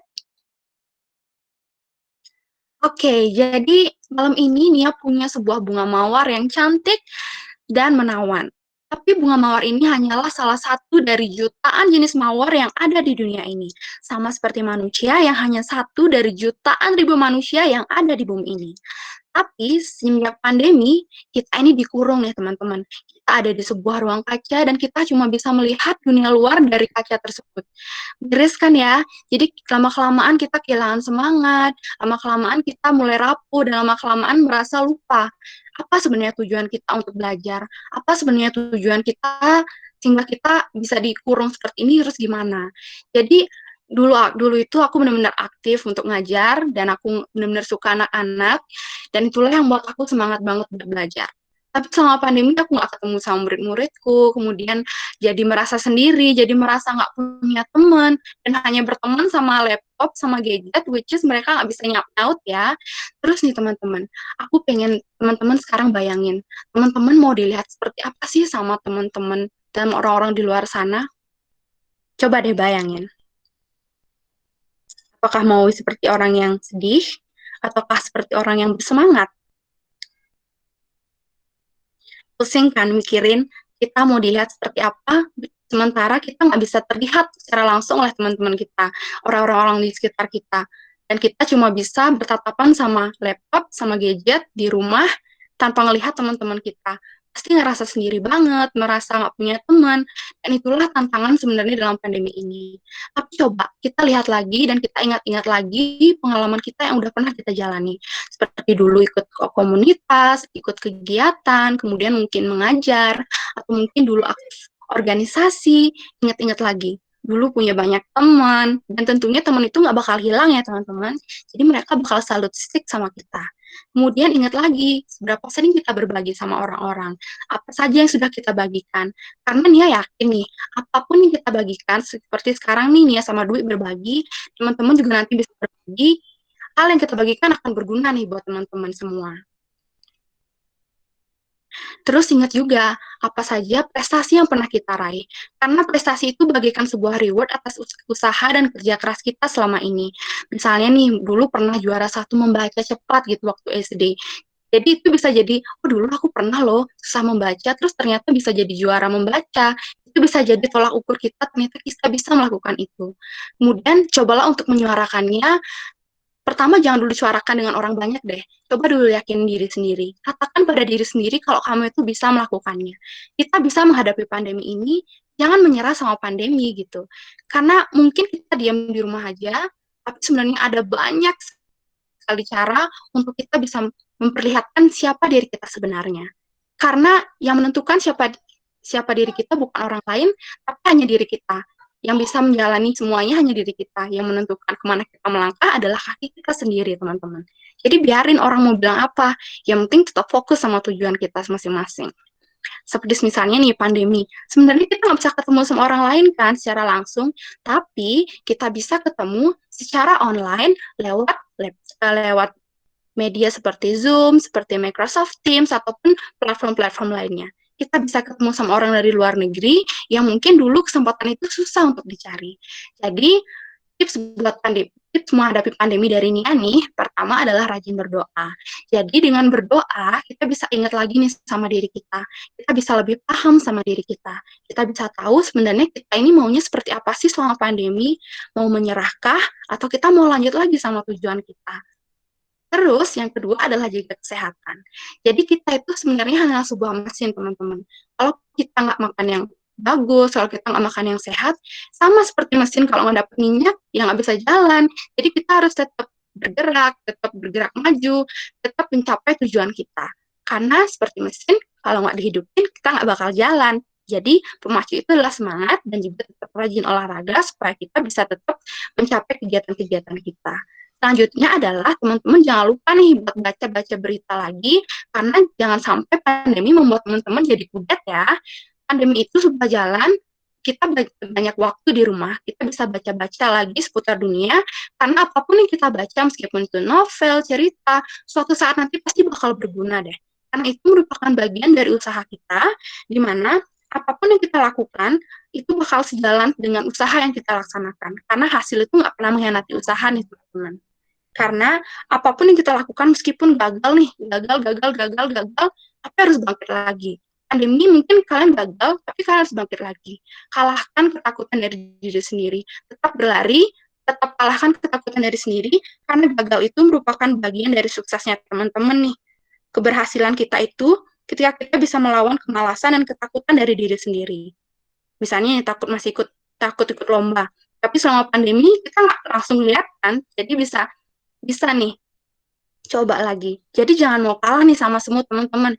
Oke, jadi malam ini Nia punya sebuah bunga mawar yang cantik dan menawan. Tapi bunga mawar ini hanyalah salah satu dari jutaan jenis mawar yang ada di dunia ini. Sama seperti manusia yang hanya satu dari jutaan ribu manusia yang ada di bumi ini. Tapi semenjak pandemi, kita ini dikurung nih teman-teman. Kita ada di sebuah ruang kaca dan kita cuma bisa melihat dunia luar dari kaca tersebut. Miris kan ya? Jadi lama-kelamaan kita kehilangan semangat, lama-kelamaan kita mulai rapuh, dan lama-kelamaan merasa lupa. Apa sebenarnya tujuan kita untuk belajar? Apa sebenarnya tujuan kita sehingga kita bisa dikurung seperti ini, terus gimana? Jadi dulu itu aku benar-benar aktif untuk ngajar dan aku benar-benar suka anak-anak dan itulah yang buat aku semangat banget belajar. Tapi selama pandemi aku nggak ketemu sama murid-muridku, kemudian jadi merasa sendiri, jadi merasa nggak punya teman, dan hanya berteman sama laptop, sama gadget, which is mereka nggak bisa nyaut ya. Terus nih teman-teman, aku pengen teman-teman sekarang bayangin, teman-teman mau dilihat seperti apa sih sama teman-teman dan orang-orang di luar sana? Coba deh bayangin. Apakah mau seperti orang yang sedih, ataukah seperti orang yang bersemangat? Pusing kan mikirin kita mau dilihat seperti apa, sementara kita nggak bisa terlihat secara langsung oleh teman-teman kita, orang-orang di sekitar kita. Dan kita cuma bisa bertatapan sama laptop, sama gadget di rumah, tanpa ngelihat teman-teman kita. Pasti ngerasa sendiri banget, merasa nggak punya teman, dan itulah tantangan sebenarnya dalam pandemi ini. Tapi coba kita lihat lagi dan kita ingat-ingat lagi pengalaman kita yang udah pernah kita jalani. Seperti dulu ikut komunitas, ikut kegiatan, kemudian mungkin mengajar, atau mungkin dulu aktif organisasi, ingat-ingat lagi. Dulu punya banyak teman, dan tentunya teman itu nggak bakal hilang ya teman-teman. Jadi mereka bakal selalu stick sama kita. Kemudian ingat lagi, seberapa sering kita berbagi sama orang-orang, apa saja yang sudah kita bagikan. Karena Nia yakin nih, apapun yang kita bagikan, seperti sekarang nih Nia sama Dwi berbagi, teman-teman juga nanti bisa berbagi, hal yang kita bagikan akan berguna nih buat teman-teman semua. Terus ingat juga apa saja prestasi yang pernah kita raih. Karena prestasi itu bagaikan sebuah reward atas usaha dan kerja keras kita selama ini. Misalnya nih, dulu pernah juara 1 membaca cepat gitu waktu SD. Jadi itu bisa jadi, oh dulu aku pernah loh susah membaca, terus ternyata bisa jadi juara membaca. Itu bisa jadi tolak ukur kita, ternyata kita bisa melakukan itu. Kemudian cobalah untuk menyuarakannya. Pertama, jangan dulu suarakan dengan orang banyak deh. Coba dulu yakin diri sendiri. Katakan pada diri sendiri kalau kamu itu bisa melakukannya. Kita bisa menghadapi pandemi ini, jangan menyerah sama pandemi gitu. Karena mungkin kita diam di rumah aja, tapi sebenarnya ada banyak sekali cara untuk kita bisa memperlihatkan siapa diri kita sebenarnya. Karena yang menentukan siapa diri kita bukan orang lain, tapi hanya diri kita. Yang bisa menjalani semuanya hanya diri kita. Yang menentukan kemana kita melangkah adalah kaki kita sendiri, teman-teman. Jadi biarin orang mau bilang apa, yang penting tetap fokus sama tujuan kita masing-masing. Seperti misalnya nih pandemi, sebenarnya kita nggak bisa ketemu sama orang lain kan secara langsung, tapi kita bisa ketemu secara online lewat media seperti Zoom, seperti Microsoft Teams, ataupun platform-platform lainnya. Kita bisa ketemu sama orang dari luar negeri yang mungkin dulu kesempatan itu susah untuk dicari. Jadi, tips menghadapi pandemi dari Nia nih, pertama adalah rajin berdoa. Jadi dengan berdoa, kita bisa ingat lagi nih sama diri kita. Kita bisa lebih paham sama diri kita. Kita bisa tahu sebenarnya kita ini maunya seperti apa sih selama pandemi, mau menyerahkah, atau kita mau lanjut lagi sama tujuan kita. Terus yang kedua adalah jaga kesehatan. Jadi kita itu sebenarnya hanya sebuah mesin, teman-teman. Kalau kita nggak makan yang bagus, kalau kita nggak makan yang sehat, sama seperti mesin kalau nggak dapet minyak, ya nggak bisa jalan. Jadi kita harus tetap bergerak maju, tetap mencapai tujuan kita. Karena seperti mesin, kalau nggak dihidupin, kita nggak bakal jalan. Jadi pemacu itu adalah semangat dan juga tetap rajin olahraga supaya kita bisa tetap mencapai kegiatan-kegiatan kita. Selanjutnya adalah teman-teman jangan lupa nih buat baca-baca berita lagi, karena jangan sampai pandemi membuat teman-teman jadi kudet ya. Pandemi itu sudah jalan, kita banyak waktu di rumah, kita bisa baca-baca lagi seputar dunia, karena apapun yang kita baca, meskipun itu novel, cerita, suatu saat nanti pasti bakal berguna deh. Karena itu merupakan bagian dari usaha kita, di mana apapun yang kita lakukan, itu bakal sejalan dengan usaha yang kita laksanakan. Karena hasil itu nggak pernah mengkhianati usaha nih teman-teman. Karena apapun yang kita lakukan meskipun gagal, tapi harus bangkit lagi. Pandemi mungkin kalian gagal, tapi kalian harus bangkit lagi. Kalahkan ketakutan dari diri sendiri. Tetap berlari, tetap kalahkan ketakutan dari sendiri, karena gagal itu merupakan bagian dari suksesnya teman-teman nih. Keberhasilan kita itu ketika kita bisa melawan kemalasan dan ketakutan dari diri sendiri. Misalnya masih takut ikut lomba, tapi selama pandemi kita nggak langsung lihat kan, jadi bisa nih coba lagi. Jadi jangan mau kalah nih sama semut teman-teman.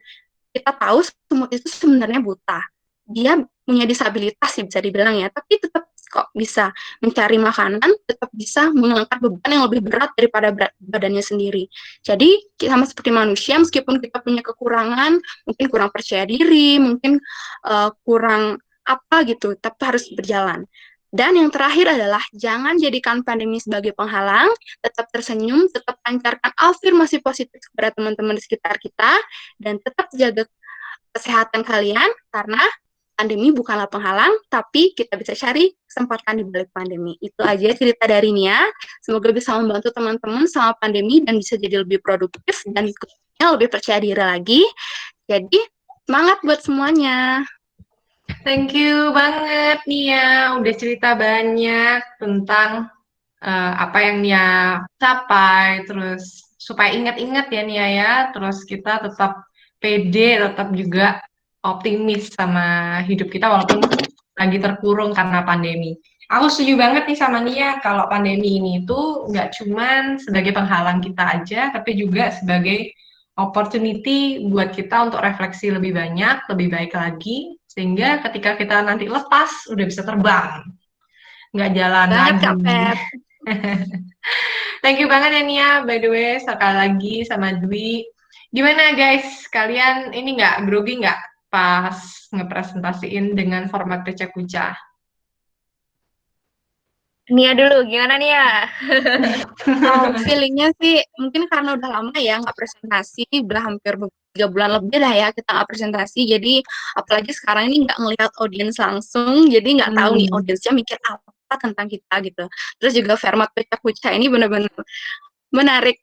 Kita tahu semut itu sebenarnya buta. Dia punya disabilitas sih bisa dibilang ya, tapi tetap kok bisa mencari makanan, tetap bisa mengangkat beban yang lebih berat daripada badannya sendiri. Jadi sama seperti manusia, meskipun kita punya kekurangan, mungkin kurang percaya diri, mungkin kurang apa gitu, tapi harus berjalan. Dan yang terakhir adalah jangan jadikan pandemi sebagai penghalang, tetap tersenyum, tetap pancarkan afirmasi positif kepada teman-teman di sekitar kita, dan tetap jaga kesehatan kalian, karena pandemi bukanlah penghalang, tapi kita bisa cari kesempatan di balik pandemi. Itu aja cerita dari Nia. Semoga bisa membantu teman-teman selama pandemi dan bisa jadi lebih produktif dan lebih percaya diri lagi. Jadi, semangat buat semuanya. Thank you banget Nia, udah cerita banyak tentang apa yang Nia capai, terus supaya ingat-ingat ya Nia ya, terus kita tetap pede, tetap juga optimis sama hidup kita walaupun lagi terkurung karena pandemi. Aku setuju banget nih sama Nia, kalau pandemi ini tuh nggak cuman sebagai penghalang kita aja, tapi juga sebagai opportunity buat kita untuk refleksi lebih banyak, lebih baik lagi, sehingga ketika kita nanti lepas, udah bisa terbang. Nggak jalan Banget, lagi. Kak Pep. Thank you banget ya Nia, by the way, sekali lagi sama Dwi. Gimana guys, kalian ini nggak grogi nggak pas ngepresentasiin dengan format pecah kucah? Nia dulu, gimana Nia? Feelingnya sih mungkin karena udah lama ya nggak presentasi, udah hampir 3 bulan lebih lah ya kita nggak presentasi, jadi apalagi sekarang ini nggak ngelihat audiens langsung, jadi nggak tahu nih audiensnya mikir apa tentang kita gitu. Terus juga format pecah kucah ini benar-benar menarik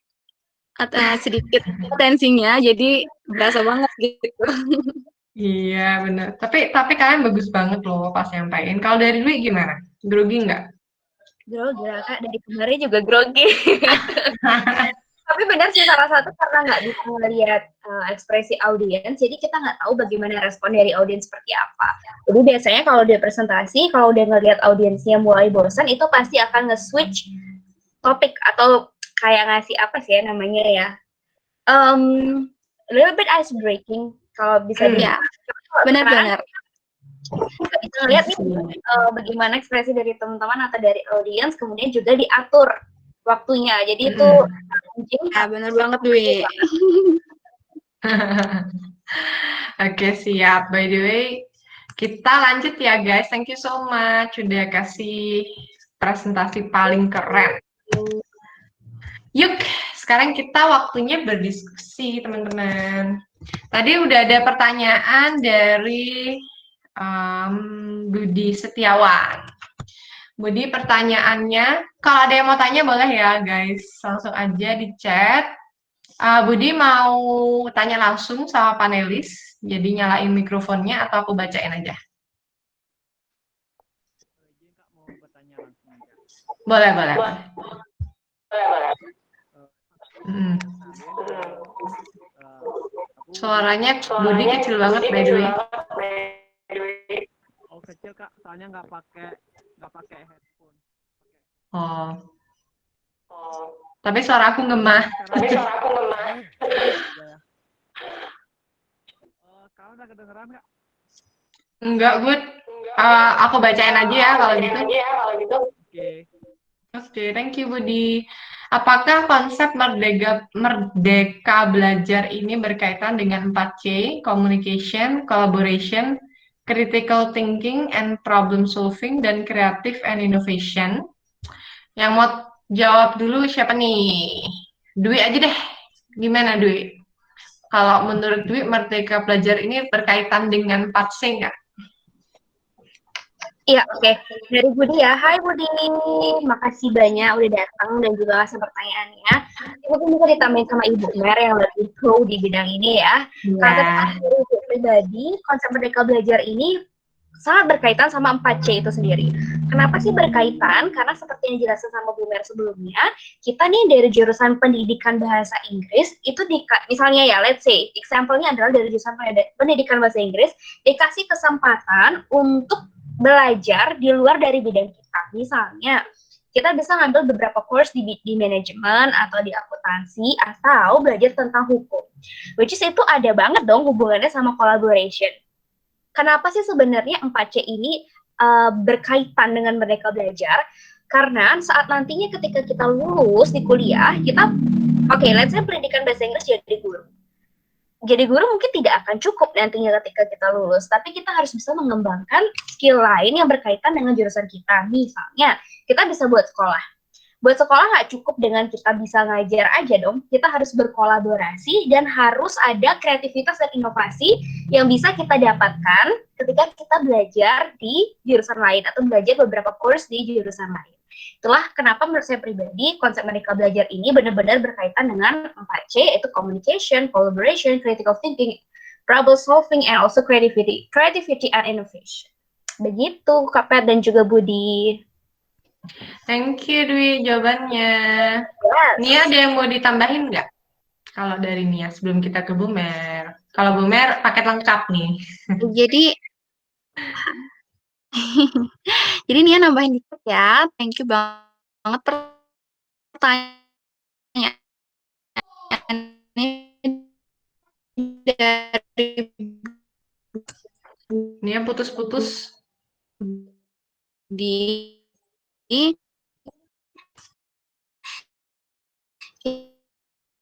sedikit atensinya, jadi berasa banget gitu. Iya bener. Tapi kalian bagus banget loh pas nyampein. Kalau dari Dwi gimana? Grogi nggak? Grogi lah Kak, dari kemarin juga grogi. Tapi benar sih, salah satu karena nggak bisa melihat ekspresi audiens, jadi kita nggak tahu bagaimana respon dari audiens seperti apa. Jadi biasanya kalau dia presentasi, kalau udah ngelihat audiensnya mulai bosan, itu pasti akan nge-switch topik atau kayak ngasih apa sih ya namanya ya, little bit ice breaking kalau bisa Ya, benar-benar. Kita bisa ngeliat nih bagaimana ekspresi dari teman-teman atau dari audiens, kemudian juga diatur waktunya. Jadi itu penting. Ya, benar banget Dwi. Oke, siap. By the way, kita lanjut ya guys. Thank you so much udah kasih presentasi paling keren. Yuk, sekarang kita waktunya berdiskusi teman-teman. Tadi udah ada pertanyaan dari Budi Setiawan. Budi, pertanyaannya, kalau ada yang mau tanya boleh ya guys, langsung aja di chat. Budi mau tanya langsung sama panelis, jadi nyalain mikrofonnya atau aku bacain aja? Boleh. Suaranya Budi kecil banget by the way. Oh kecil Kak, soalnya nggak pakai headphone. Oh. Tapi suara aku ngemah. Kalau udah kedengeran nggak? Enggak, Bud. Aku bacain aja ya kalau gitu. Oke, thank you Budi. Apakah konsep merdeka belajar ini berkaitan dengan 4C, communication, collaboration, critical thinking and problem solving, dan creative and innovation? Yang mau jawab dulu siapa nih? Dwi aja deh. Gimana Dwi? Kalau menurut Dwi, merdeka belajar ini berkaitan dengan 4C nggak? Iya, oke. Dari Budi ya. Hai Budi, makasih banyak udah datang dan juga ngasih pertanyaannya. Mungkin bisa ditambahin sama Ibu Mer yang lebih pro di bidang ini ya. Karena dari Ibu pribadi, konsep merdeka belajar ini sangat berkaitan sama 4C itu sendiri. Kenapa sih berkaitan? Karena seperti yang dijelaskan sama Bu Mer sebelumnya, kita nih dari jurusan pendidikan bahasa Inggris, itu misalnya ya, let's say, example-nya adalah dari jurusan pendidikan bahasa Inggris, dikasih kesempatan untuk belajar di luar dari bidang kita. Misalnya, kita bisa ngambil beberapa course di manajemen atau di akuntansi atau belajar tentang hukum. Which is itu ada banget dong hubungannya sama collaboration. Kenapa sih sebenarnya 4C ini berkaitan dengan Merdeka Belajar? Karena saat nantinya ketika kita lulus di kuliah, kita let's say pendidikan bahasa Inggris jadi guru. Jadi guru mungkin tidak akan cukup nantinya ketika kita lulus, tapi kita harus bisa mengembangkan skill lain yang berkaitan dengan jurusan kita. Misalnya, kita bisa buat sekolah. Buat sekolah nggak cukup dengan kita bisa ngajar aja dong, kita harus berkolaborasi dan harus ada kreativitas dan inovasi yang bisa kita dapatkan ketika kita belajar di jurusan lain atau belajar beberapa course di jurusan lain. Itulah kenapa menurut saya pribadi konsep Merdeka Belajar ini benar-benar berkaitan dengan 4C, yaitu communication, collaboration, critical thinking, problem solving, and also creativity and innovation. Begitu Kak Pet dan juga Budi. Thank you Dwi jawabannya. Yes. Nia ada yang mau ditambahin nggak? Kalau dari Nia sebelum kita ke Bu Mer. Kalau Bu Mer paket lengkap nih. Jadi Nia nambahin dikit ya. Thank you banget pertanyaan dari Nia putus-putus.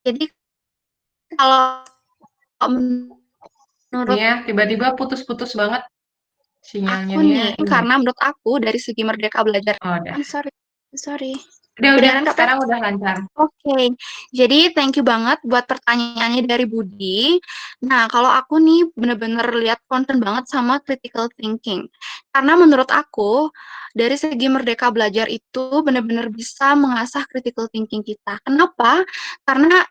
Jadi kalau menurut Nia tiba-tiba putus-putus banget sinyalnya aku Nia. nih, karena menurut aku dari segi Merdeka Belajar, Oh, udah. sorry. Udah, sekarang udah lancar. Oke, jadi thank you banget buat pertanyaannya dari Budi. Nah, kalau aku nih bener-bener lihat concern banget sama critical thinking. Karena menurut aku, dari segi Merdeka Belajar itu bener-bener bisa mengasah critical thinking kita. Kenapa? Karena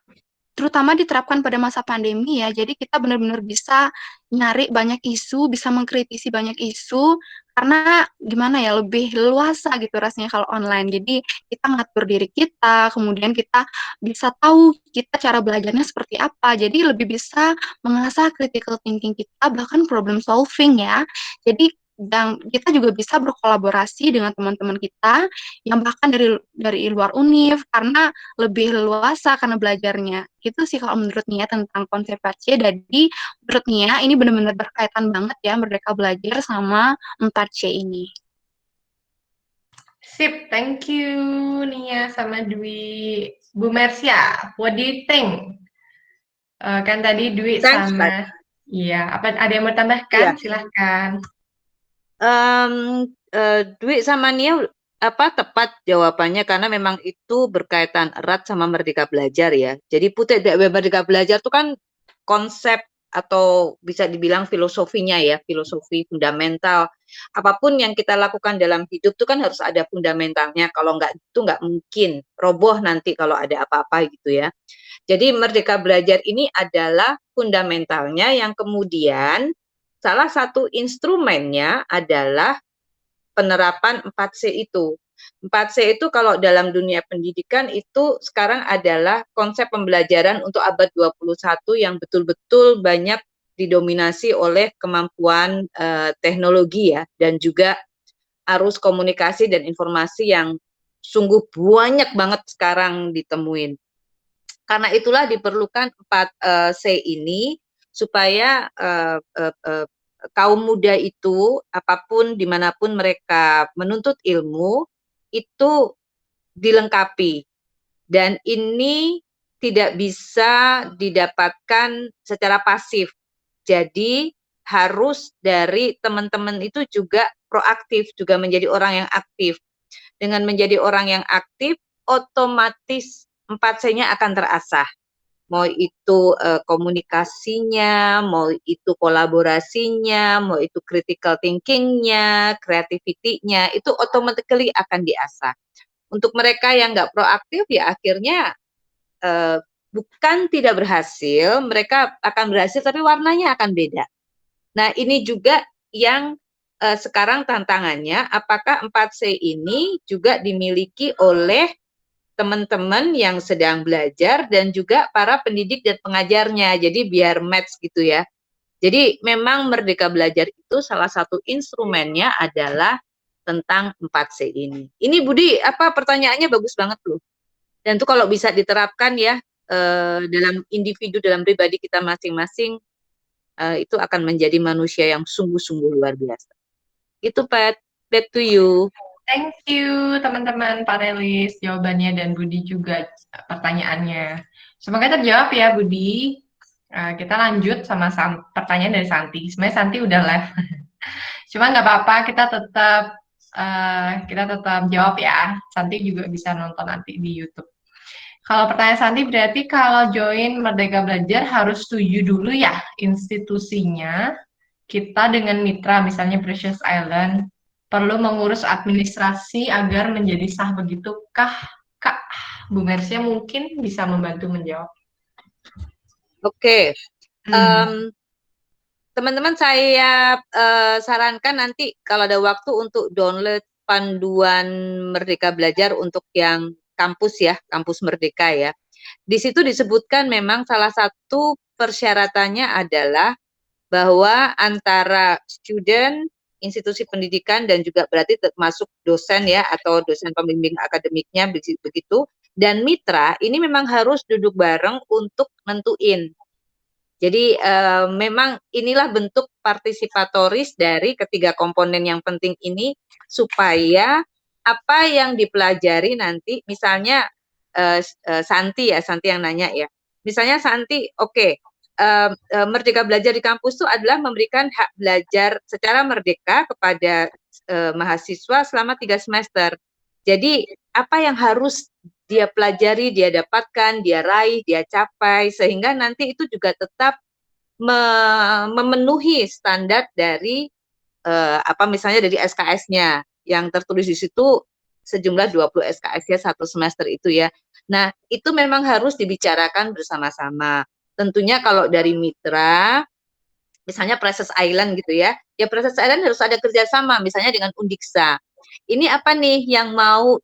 terutama diterapkan pada masa pandemi ya, jadi kita benar-benar bisa nyari banyak isu, bisa mengkritisi banyak isu, karena gimana ya, lebih leluasa gitu rasanya kalau online. Jadi kita ngatur diri kita, kemudian kita bisa tahu kita cara belajarnya seperti apa, jadi lebih bisa mengasah critical thinking kita, bahkan problem solving ya. Jadi dan kita juga bisa berkolaborasi dengan teman-teman kita yang bahkan dari luar univ, karena lebih leluasa karena belajarnya. Gitu sih kalau menurut Nia tentang konsep 4C. Jadi menurut Nia ini benar-benar berkaitan banget ya Merdeka Belajar sama 4C ini. Sip, thank you Nia sama Dwi. Bu Mersia, what do you think? Kan tadi Dwi Thanks, sama iya, ada yang mau tambahkan? Iya. Silahkan. Dwi sama Nia tepat jawabannya karena memang itu berkaitan erat sama Merdeka Belajar ya. Jadi Merdeka Belajar itu kan konsep atau bisa dibilang filosofinya ya, filosofi fundamental. Apapun yang kita lakukan dalam hidup itu kan harus ada fundamentalnya. Kalau nggak itu nggak mungkin roboh nanti kalau ada apa-apa gitu ya. Jadi Merdeka Belajar ini adalah fundamentalnya yang kemudian salah satu instrumennya adalah penerapan 4C itu. 4C itu kalau dalam dunia pendidikan itu sekarang adalah konsep pembelajaran untuk abad 21 yang betul-betul banyak didominasi oleh kemampuan teknologi ya, dan juga arus komunikasi dan informasi yang sungguh banyak banget sekarang ditemuin. Karena itulah diperlukan 4C ini supaya kaum muda itu apapun dimanapun mereka menuntut ilmu itu dilengkapi, dan ini tidak bisa didapatkan secara pasif. Jadi harus dari teman-teman itu juga proaktif, juga menjadi orang yang aktif. Dengan menjadi orang yang aktif, otomatis 4C-nya akan terasah. Mau itu komunikasinya, mau itu kolaborasinya, mau itu critical thinking-nya, creativity-nya, itu automatically akan diasah. Untuk mereka yang nggak proaktif ya akhirnya bukan tidak berhasil, mereka akan berhasil tapi warnanya akan beda. Nah ini juga yang sekarang tantangannya apakah 4C ini juga dimiliki oleh teman-teman yang sedang belajar dan juga para pendidik dan pengajarnya. Jadi biar match gitu ya. Jadi memang Merdeka Belajar itu salah satu instrumennya adalah tentang 4C ini. Ini Budi, apa pertanyaannya bagus banget loh. Dan itu kalau bisa diterapkan ya dalam individu, dalam pribadi kita masing-masing, itu akan menjadi manusia yang sungguh-sungguh luar biasa. Itu Pat, back to you. Thank you teman-teman panelis jawabannya dan Budi juga pertanyaannya. Semoga terjawab ya Budi. Kita lanjut sama pertanyaan dari Santi. Sebenarnya Santi udah live. Cuma nggak apa-apa, kita tetap jawab ya. Santi juga bisa nonton nanti di YouTube. Kalau pertanyaan Santi berarti kalau join Merdeka Belajar harus setuju dulu ya institusinya. Kita dengan mitra misalnya Precious Island perlu mengurus administrasi agar menjadi sah, begitukah Kak? Bu Mercia mungkin bisa membantu menjawab. Oke. Teman-teman saya sarankan nanti kalau ada waktu untuk download panduan Merdeka Belajar untuk yang kampus ya, kampus Merdeka ya. Di situ disebutkan memang salah satu persyaratannya adalah bahwa antara student, institusi pendidikan dan juga berarti termasuk dosen ya atau dosen pembimbing akademiknya begitu, dan mitra ini memang harus duduk bareng untuk nentuin. Jadi memang inilah bentuk partisipatoris dari ketiga komponen yang penting ini supaya apa yang dipelajari nanti, misalnya Santi yang nanya ya, misalnya Santi, oke, Merdeka Belajar di kampus itu adalah memberikan hak belajar secara merdeka kepada mahasiswa selama 3 semester. Jadi apa yang harus dia pelajari, dia dapatkan, dia raih, dia capai, sehingga nanti itu juga tetap memenuhi standar dari misalnya dari SKS-nya yang tertulis di situ sejumlah 20 SKS-nya 1 semester itu ya. Nah, itu memang harus dibicarakan bersama-sama. Tentunya kalau dari mitra, misalnya Precious Island gitu ya Precious Island harus ada kerjasama, misalnya dengan Undiksa. Ini apa nih yang mau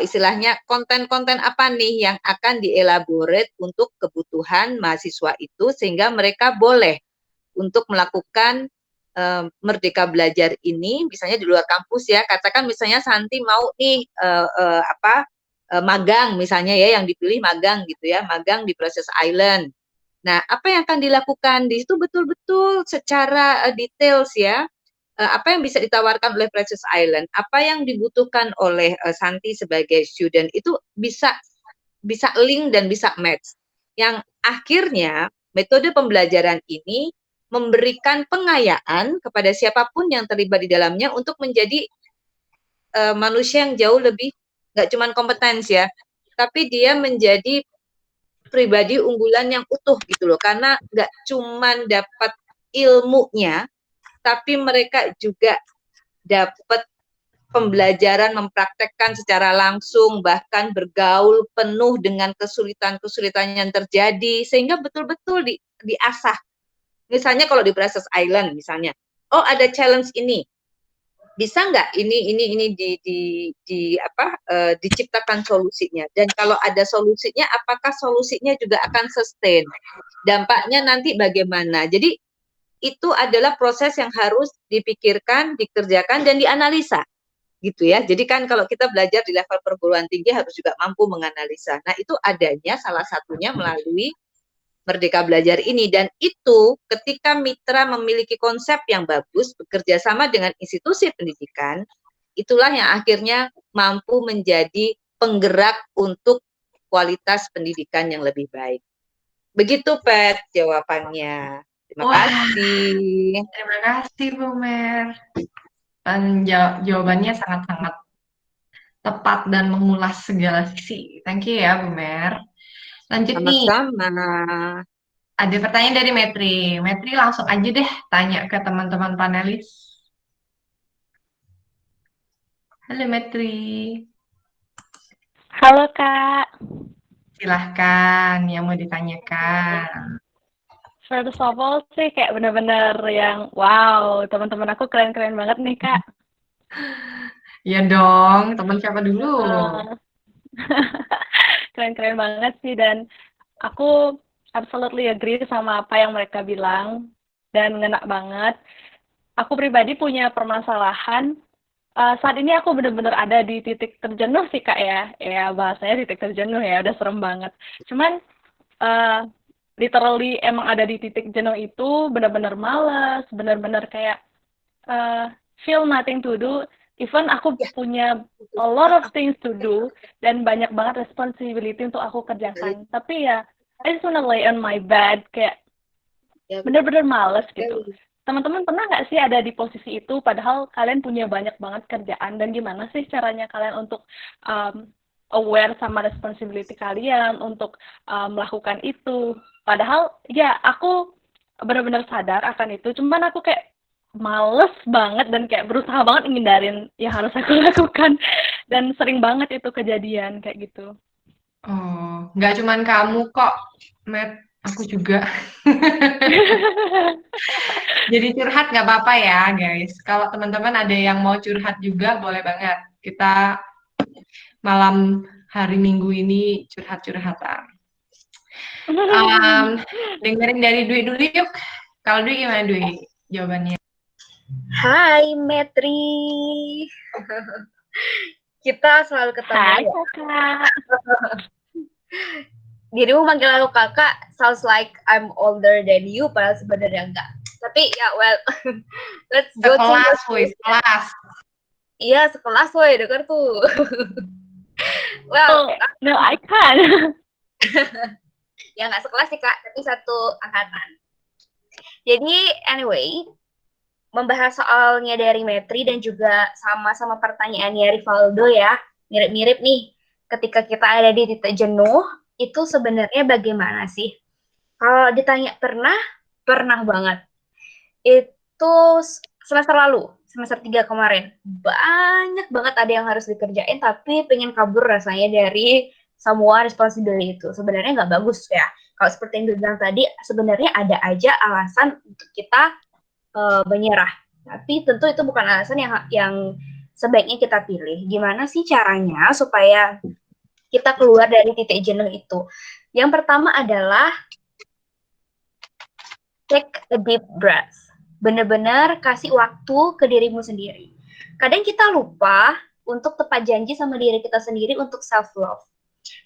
istilahnya konten-konten apa nih yang akan dielaborate untuk kebutuhan mahasiswa itu sehingga mereka boleh untuk melakukan Merdeka Belajar ini, misalnya di luar kampus ya, katakan misalnya Santi mau nih magang misalnya ya, yang dipilih magang gitu ya, magang di Precious Island. Nah, apa yang akan dilakukan di situ betul-betul secara details ya, apa yang bisa ditawarkan oleh Precious Island, apa yang dibutuhkan oleh Santi sebagai student itu bisa link dan bisa match. Yang akhirnya metode pembelajaran ini memberikan pengayaan kepada siapapun yang terlibat di dalamnya untuk menjadi manusia yang jauh lebih, nggak cuma kompetens ya, tapi dia menjadi pribadi unggulan yang utuh gitu loh, karena nggak cuma dapat ilmunya, tapi mereka juga dapat pembelajaran mempraktekkan secara langsung, bahkan bergaul penuh dengan kesulitan-kesulitan yang terjadi, sehingga betul-betul diasah. Misalnya kalau di Precious Island misalnya, oh ada challenge ini, bisa nggak ini diciptakan solusinya, dan kalau ada solusinya, apakah solusinya juga akan sustain, dampaknya nanti bagaimana. Jadi itu adalah proses yang harus dipikirkan, dikerjakan, dan dianalisa gitu ya. Jadi kan kalau kita belajar di level perguruan tinggi harus juga mampu menganalisa. Nah, itu adanya salah satunya melalui Merdeka Belajar ini, dan itu ketika mitra memiliki konsep yang bagus, bekerja sama dengan institusi pendidikan, itulah yang akhirnya mampu menjadi penggerak untuk kualitas pendidikan yang lebih baik. Begitu Pat jawabannya. Terima kasih. Terima kasih Bu Mer. Dan jawabannya sangat-sangat tepat dan mengulas segala sisi. Thank you ya Bu Mer. Lanjut nih. Sama-sama. Ada pertanyaan dari Metri. Metri langsung aja deh tanya ke teman-teman panelis. Halo Metri. Halo Kak. Silahkan yang mau ditanyakan. First of all sih kayak bener-bener yang wow, teman-teman aku keren-keren banget nih Kak. Ya dong, teman siapa dulu? Eh, Keren-keren banget sih dan aku absolutely agree sama apa yang mereka bilang dan ngena banget. Aku pribadi punya permasalahan. Saat ini aku bener-bener ada di titik terjenuh sih Kak ya. Ya bahasanya titik terjenuh ya, udah serem banget. Cuman uh, literally emang ada di titik jenuh itu benar-benar malas, benar-benar kayak feel nothing to do. Even aku punya a lot of things to do dan banyak banget responsibility untuk aku kerjakan. Tapi ya, I just wanna lay on my bed kayak benar-benar males gitu. Teman-teman pernah nggak sih ada di posisi itu padahal kalian punya banyak banget kerjaan dan gimana sih caranya kalian untuk aware sama responsibility kalian untuk melakukan itu? Padahal ya aku benar-benar sadar akan itu, cuman aku kayak males banget dan kayak berusaha banget ngindarin yang harus aku lakukan dan sering banget itu kejadian kayak gitu. Oh, nggak cuman kamu kok, Matt. Aku juga. Jadi curhat nggak apa-apa ya, guys. Kalau teman-teman ada yang mau curhat juga, boleh banget. Kita malam hari Minggu ini curhat-curhatan. Dengerin dari Dwi dulu yuk. Kalau Dwi gimana Dwi jawabannya? Hai Metri. Kita selalu ketemu. Hai ya. Kakak. Dirimu manggil aku kakak, sounds like I'm older than you, padahal sebenarnya enggak. Tapi ya well, let's go to Sekelas, woi, sekelas. Iya, sekelas woi, denger tuh. Well, No, I can. ya nggak sekelas sih Kak, tapi satu angkatan. Jadi anyway, membahas soalnya dari Metri dan juga sama-sama pertanyaannya Rivaldo ya, mirip-mirip nih. Ketika kita ada di titik jenuh, itu sebenarnya bagaimana sih? Kalau ditanya pernah banget. Itu semester lalu, semester 3 kemarin. Banyak banget ada yang harus dikerjain, tapi pengen kabur rasanya dari semua responsibility itu. Sebenarnya nggak bagus ya. Kalau seperti yang dibilang tadi, sebenarnya ada aja alasan untuk kita menyerah. Tapi tentu itu bukan alasan yang sebaiknya kita pilih. Gimana sih caranya supaya kita keluar dari titik jenuh itu? Yang pertama adalah take a deep breath. Benar-benar kasih waktu ke dirimu sendiri. Kadang kita lupa untuk tepat janji sama diri kita sendiri untuk self-love.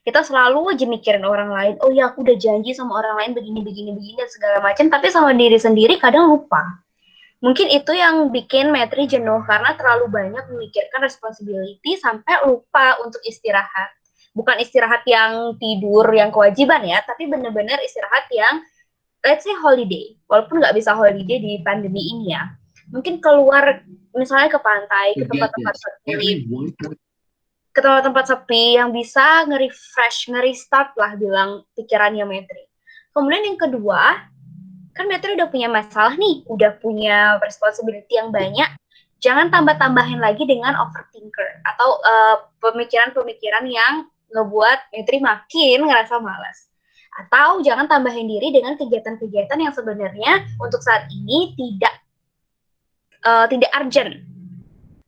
Kita selalu aja mikirin orang lain. Oh ya, aku udah janji sama orang lain begini, dan segala macam. Tapi sama diri sendiri kadang lupa. Mungkin itu yang bikin Metri jenuh karena terlalu banyak memikirkan responsibility sampai lupa untuk istirahat. Bukan istirahat yang tidur, yang kewajiban ya, tapi benar-benar istirahat yang let's say holiday. Walaupun nggak bisa holiday di pandemi ini ya. Mungkin keluar misalnya ke pantai, ke tempat-tempat sepi. Ke tempat-tempat sepi yang bisa nge-refresh, nge-restart lah bilang pikirannya Metri. Kemudian yang kedua, kan Metri udah punya masalah nih, udah punya responsibility yang banyak, jangan tambah-tambahin lagi dengan overthinker atau pemikiran-pemikiran yang ngebuat Metri makin ngerasa malas. Atau jangan tambahin diri dengan kegiatan-kegiatan yang sebenarnya untuk saat ini tidak urgent.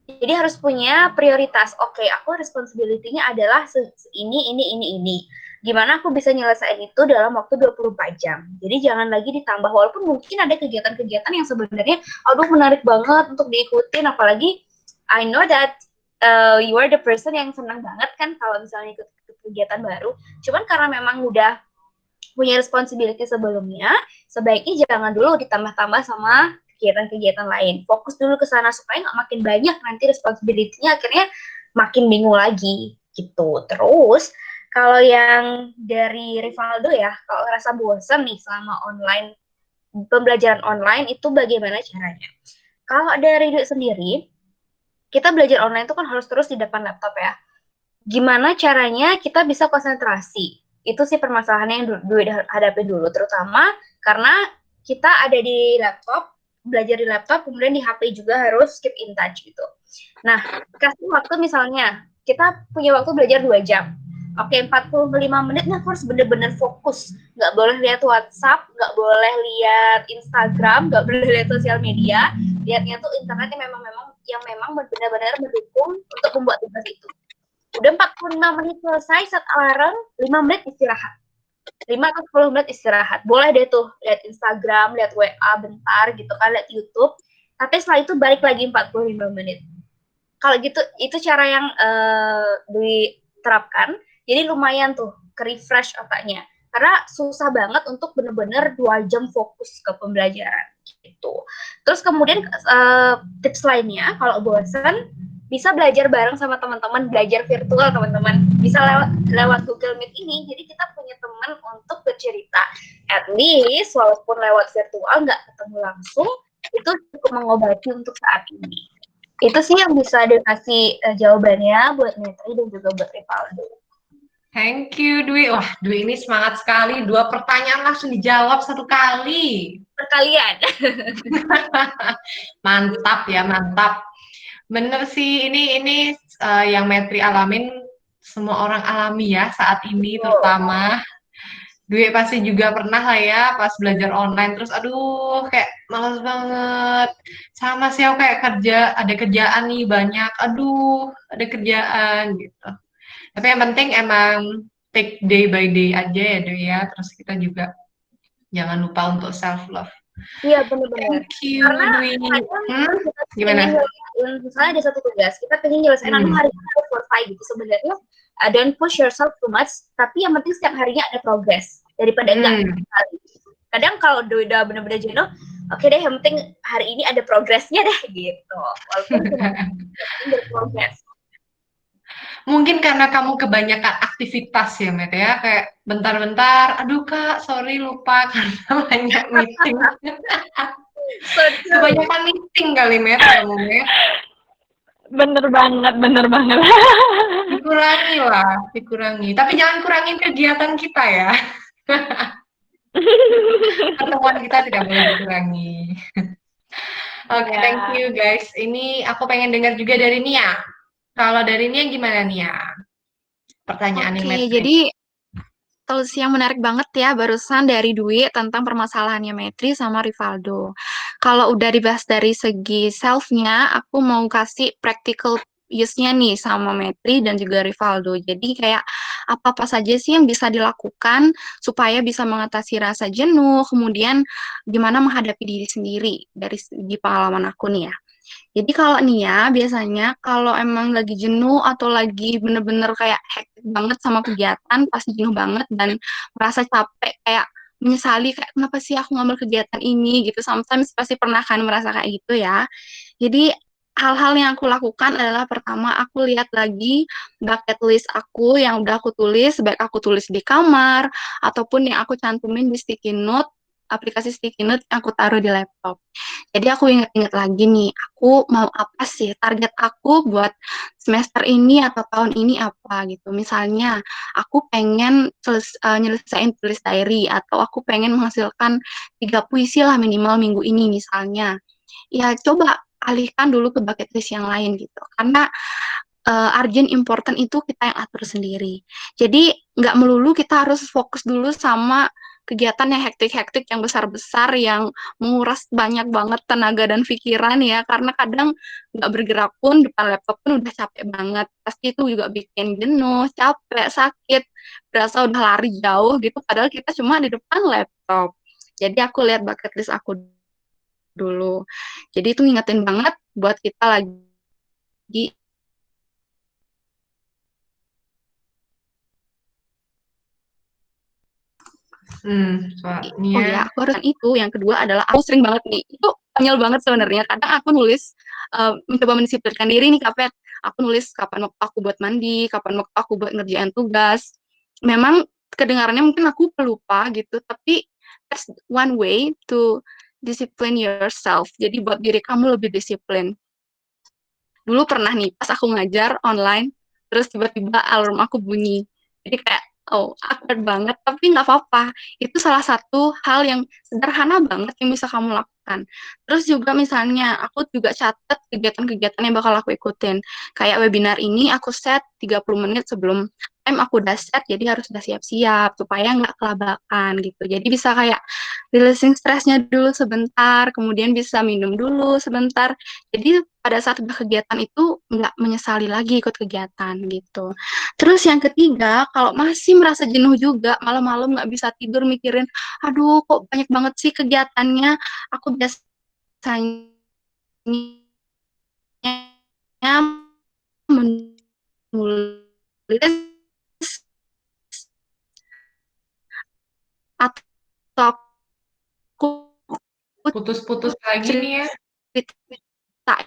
Jadi harus punya prioritas. Oke, aku responsibility-nya adalah ini. Gimana aku bisa nyelesain itu dalam waktu 24 jam. Jadi jangan lagi ditambah, walaupun mungkin ada kegiatan-kegiatan yang sebenarnya aduh menarik banget untuk diikutin, apalagi I know that you are the person yang senang banget kan kalau misalnya ikut kegiatan baru. Cuman karena memang udah punya responsibility sebelumnya, sebaiknya jangan dulu ditambah-tambah sama kegiatan-kegiatan lain. Fokus dulu ke sana supaya nggak makin banyak nanti responsibility-nya akhirnya makin bingung lagi gitu. Terus kalau yang dari Rivaldo ya, kalau ngerasa bosan nih selama pembelajaran online itu bagaimana caranya? Kalau dari Dwi sendiri, kita belajar online itu kan harus terus di depan laptop ya. Gimana caranya kita bisa konsentrasi? Itu sih permasalahannya yang Dwi hadapin dulu, terutama karena kita ada di laptop, belajar di laptop, kemudian di HP juga harus keep in touch gitu. Nah, kasih waktu misalnya, kita punya waktu belajar 2 jam. Oke, 45 menit nih aku harus bener-bener fokus. Nggak boleh lihat WhatsApp, nggak boleh lihat Instagram, nggak boleh lihat sosial media. Lihatnya tuh internet yang memang benar-benar mendukung untuk membuat tugas itu. Udah 45 menit selesai, set alarm, 5 menit istirahat. 5 atau 10 menit istirahat. Boleh deh tuh lihat Instagram, lihat WA bentar gitu kan, lihat YouTube. Tapi setelah itu balik lagi 45 menit. Kalau gitu, itu cara yang diterapkan. Jadi lumayan tuh ke-refresh otaknya. Karena susah banget untuk benar-benar 2 jam fokus ke pembelajaran gitu. Terus kemudian tips lainnya, kalau bosan bisa belajar bareng sama teman-teman, belajar virtual teman-teman. Bisa lewat Google Meet ini, jadi kita punya teman untuk bercerita. At least walaupun lewat virtual nggak ketemu langsung, itu cukup mengobati untuk saat ini. Itu sih yang bisa dikasih jawabannya buat Netri dan juga buat Rivaldo. Thank you, Dwi. Wah, Dwi ini semangat sekali. 2 pertanyaan langsung dijawab 1 kali. Perkalian. Mantap ya, mantap. Bener sih, ini yang Metri alamin, semua orang alami ya saat ini, terutama Dwi pasti juga pernah lah ya pas belajar online terus aduh kayak malas banget. Sama sih aku kayak ada kerjaan nih banyak, aduh ada kerjaan gitu. Tapi yang penting emang take day by day aja ya Dwi ya. Terus kita juga jangan lupa untuk self love. Iya benar-benar. Thank you Dwi. Gimana? Misalnya ada satu tugas, kita pengen nyelesain hari ini harus selesai gitu. Sebenarnya don't push yourself too much, tapi yang penting setiap harinya ada progress daripada enggak sekali. Kadang kalau udah benar-benar jenuh, oke deh, yang penting hari ini ada progressnya deh gitu. Walaupun berprogres. Mungkin karena kamu kebanyakan aktivitas ya, Met ya, kayak bentar-bentar, aduh Kak, sorry lupa karena banyak meeting. Kebanyakan meeting kali, Met, kamu, Met. Bener banget, bener banget. Dikurangi lah, dikurangi. Tapi jangan kurangin kegiatan kita ya. Pertemuan kita tidak boleh dikurangi. Oke, thank you guys. Ini aku pengen dengar juga dari Nia. Kalau dari Nia gimana Nia? Pertanyaan yang Oke, jadi solusi yang menarik banget ya barusan dari Dwi tentang permasalahannya Metri sama Rivaldo. Kalau udah dibahas dari segi self-nya, aku mau kasih practical use-nya nih sama Metri dan juga Rivaldo. Jadi kayak apa-apa saja sih yang bisa dilakukan supaya bisa mengatasi rasa jenuh, kemudian gimana menghadapi diri sendiri dari segi pengalaman aku nih ya. Jadi kalau Nia biasanya kalau emang lagi jenuh atau lagi bener-bener kayak hektik banget sama kegiatan, pasti jenuh banget dan merasa capek kayak menyesali kayak kenapa sih aku ngambil kegiatan ini gitu. Sometimes pasti pernah kan merasa kayak gitu ya. Jadi hal-hal yang aku lakukan adalah pertama aku lihat lagi bucket list aku yang udah aku tulis, baik aku tulis di kamar ataupun yang aku cantumin di sticky note, aplikasi sticky note yang aku taruh di laptop. Jadi aku ingat-ingat lagi nih, aku mau apa sih, target aku buat semester ini atau tahun ini apa gitu. Misalnya, aku pengen nyelesain tulis diary, atau aku pengen menghasilkan 3 puisi lah minimal minggu ini misalnya. Ya coba alihkan dulu ke bucket list yang lain gitu. Karena urgent important itu kita yang atur sendiri. Jadi nggak melulu kita harus fokus dulu sama kegiatan yang hektik-hektik, yang besar-besar, yang menguras banyak banget tenaga dan pikiran ya, karena kadang nggak bergerak pun, depan laptop pun udah capek banget. Pasti itu juga bikin jenuh, capek, sakit, berasa udah lari jauh gitu, padahal kita cuma di depan laptop. Jadi aku lihat bucket list aku dulu. Jadi itu ngingetin banget buat kita lagi oh ya, aku harus itu. Yang kedua adalah aku sering banget nih, itu konyol banget sebenarnya. Kadang aku nulis, mencoba mendisiplinkan diri nih, Kak. Aku nulis kapan waktu aku buat mandi, kapan waktu aku buat ngerjain tugas. Memang kedengarannya mungkin aku pelupa gitu, tapi that's one way to discipline yourself. Jadi buat diri kamu lebih disiplin. Dulu pernah nih, pas aku ngajar online, terus tiba-tiba alarm aku bunyi. Jadi kayak, oh, awkward banget, tapi nggak apa-apa. Itu salah satu hal yang sederhana banget yang bisa kamu lakukan. Terus juga misalnya, aku juga catat kegiatan-kegiatan yang bakal aku ikutin. Kayak webinar ini, aku set 30 menit sebelum time aku udah set, jadi harus udah siap-siap supaya nggak kelabakan gitu. Jadi bisa kayak releasing stresnya dulu sebentar, kemudian bisa minum dulu sebentar. Jadi pada saat udah kegiatan itu nggak menyesali lagi ikut kegiatan gitu. Terus yang ketiga, kalau masih merasa jenuh juga, malam-malam nggak bisa tidur mikirin, aduh kok banyak banget sih kegiatannya, aku biasanya menulis atau aku Putus-putus lagi nih ya. ceritain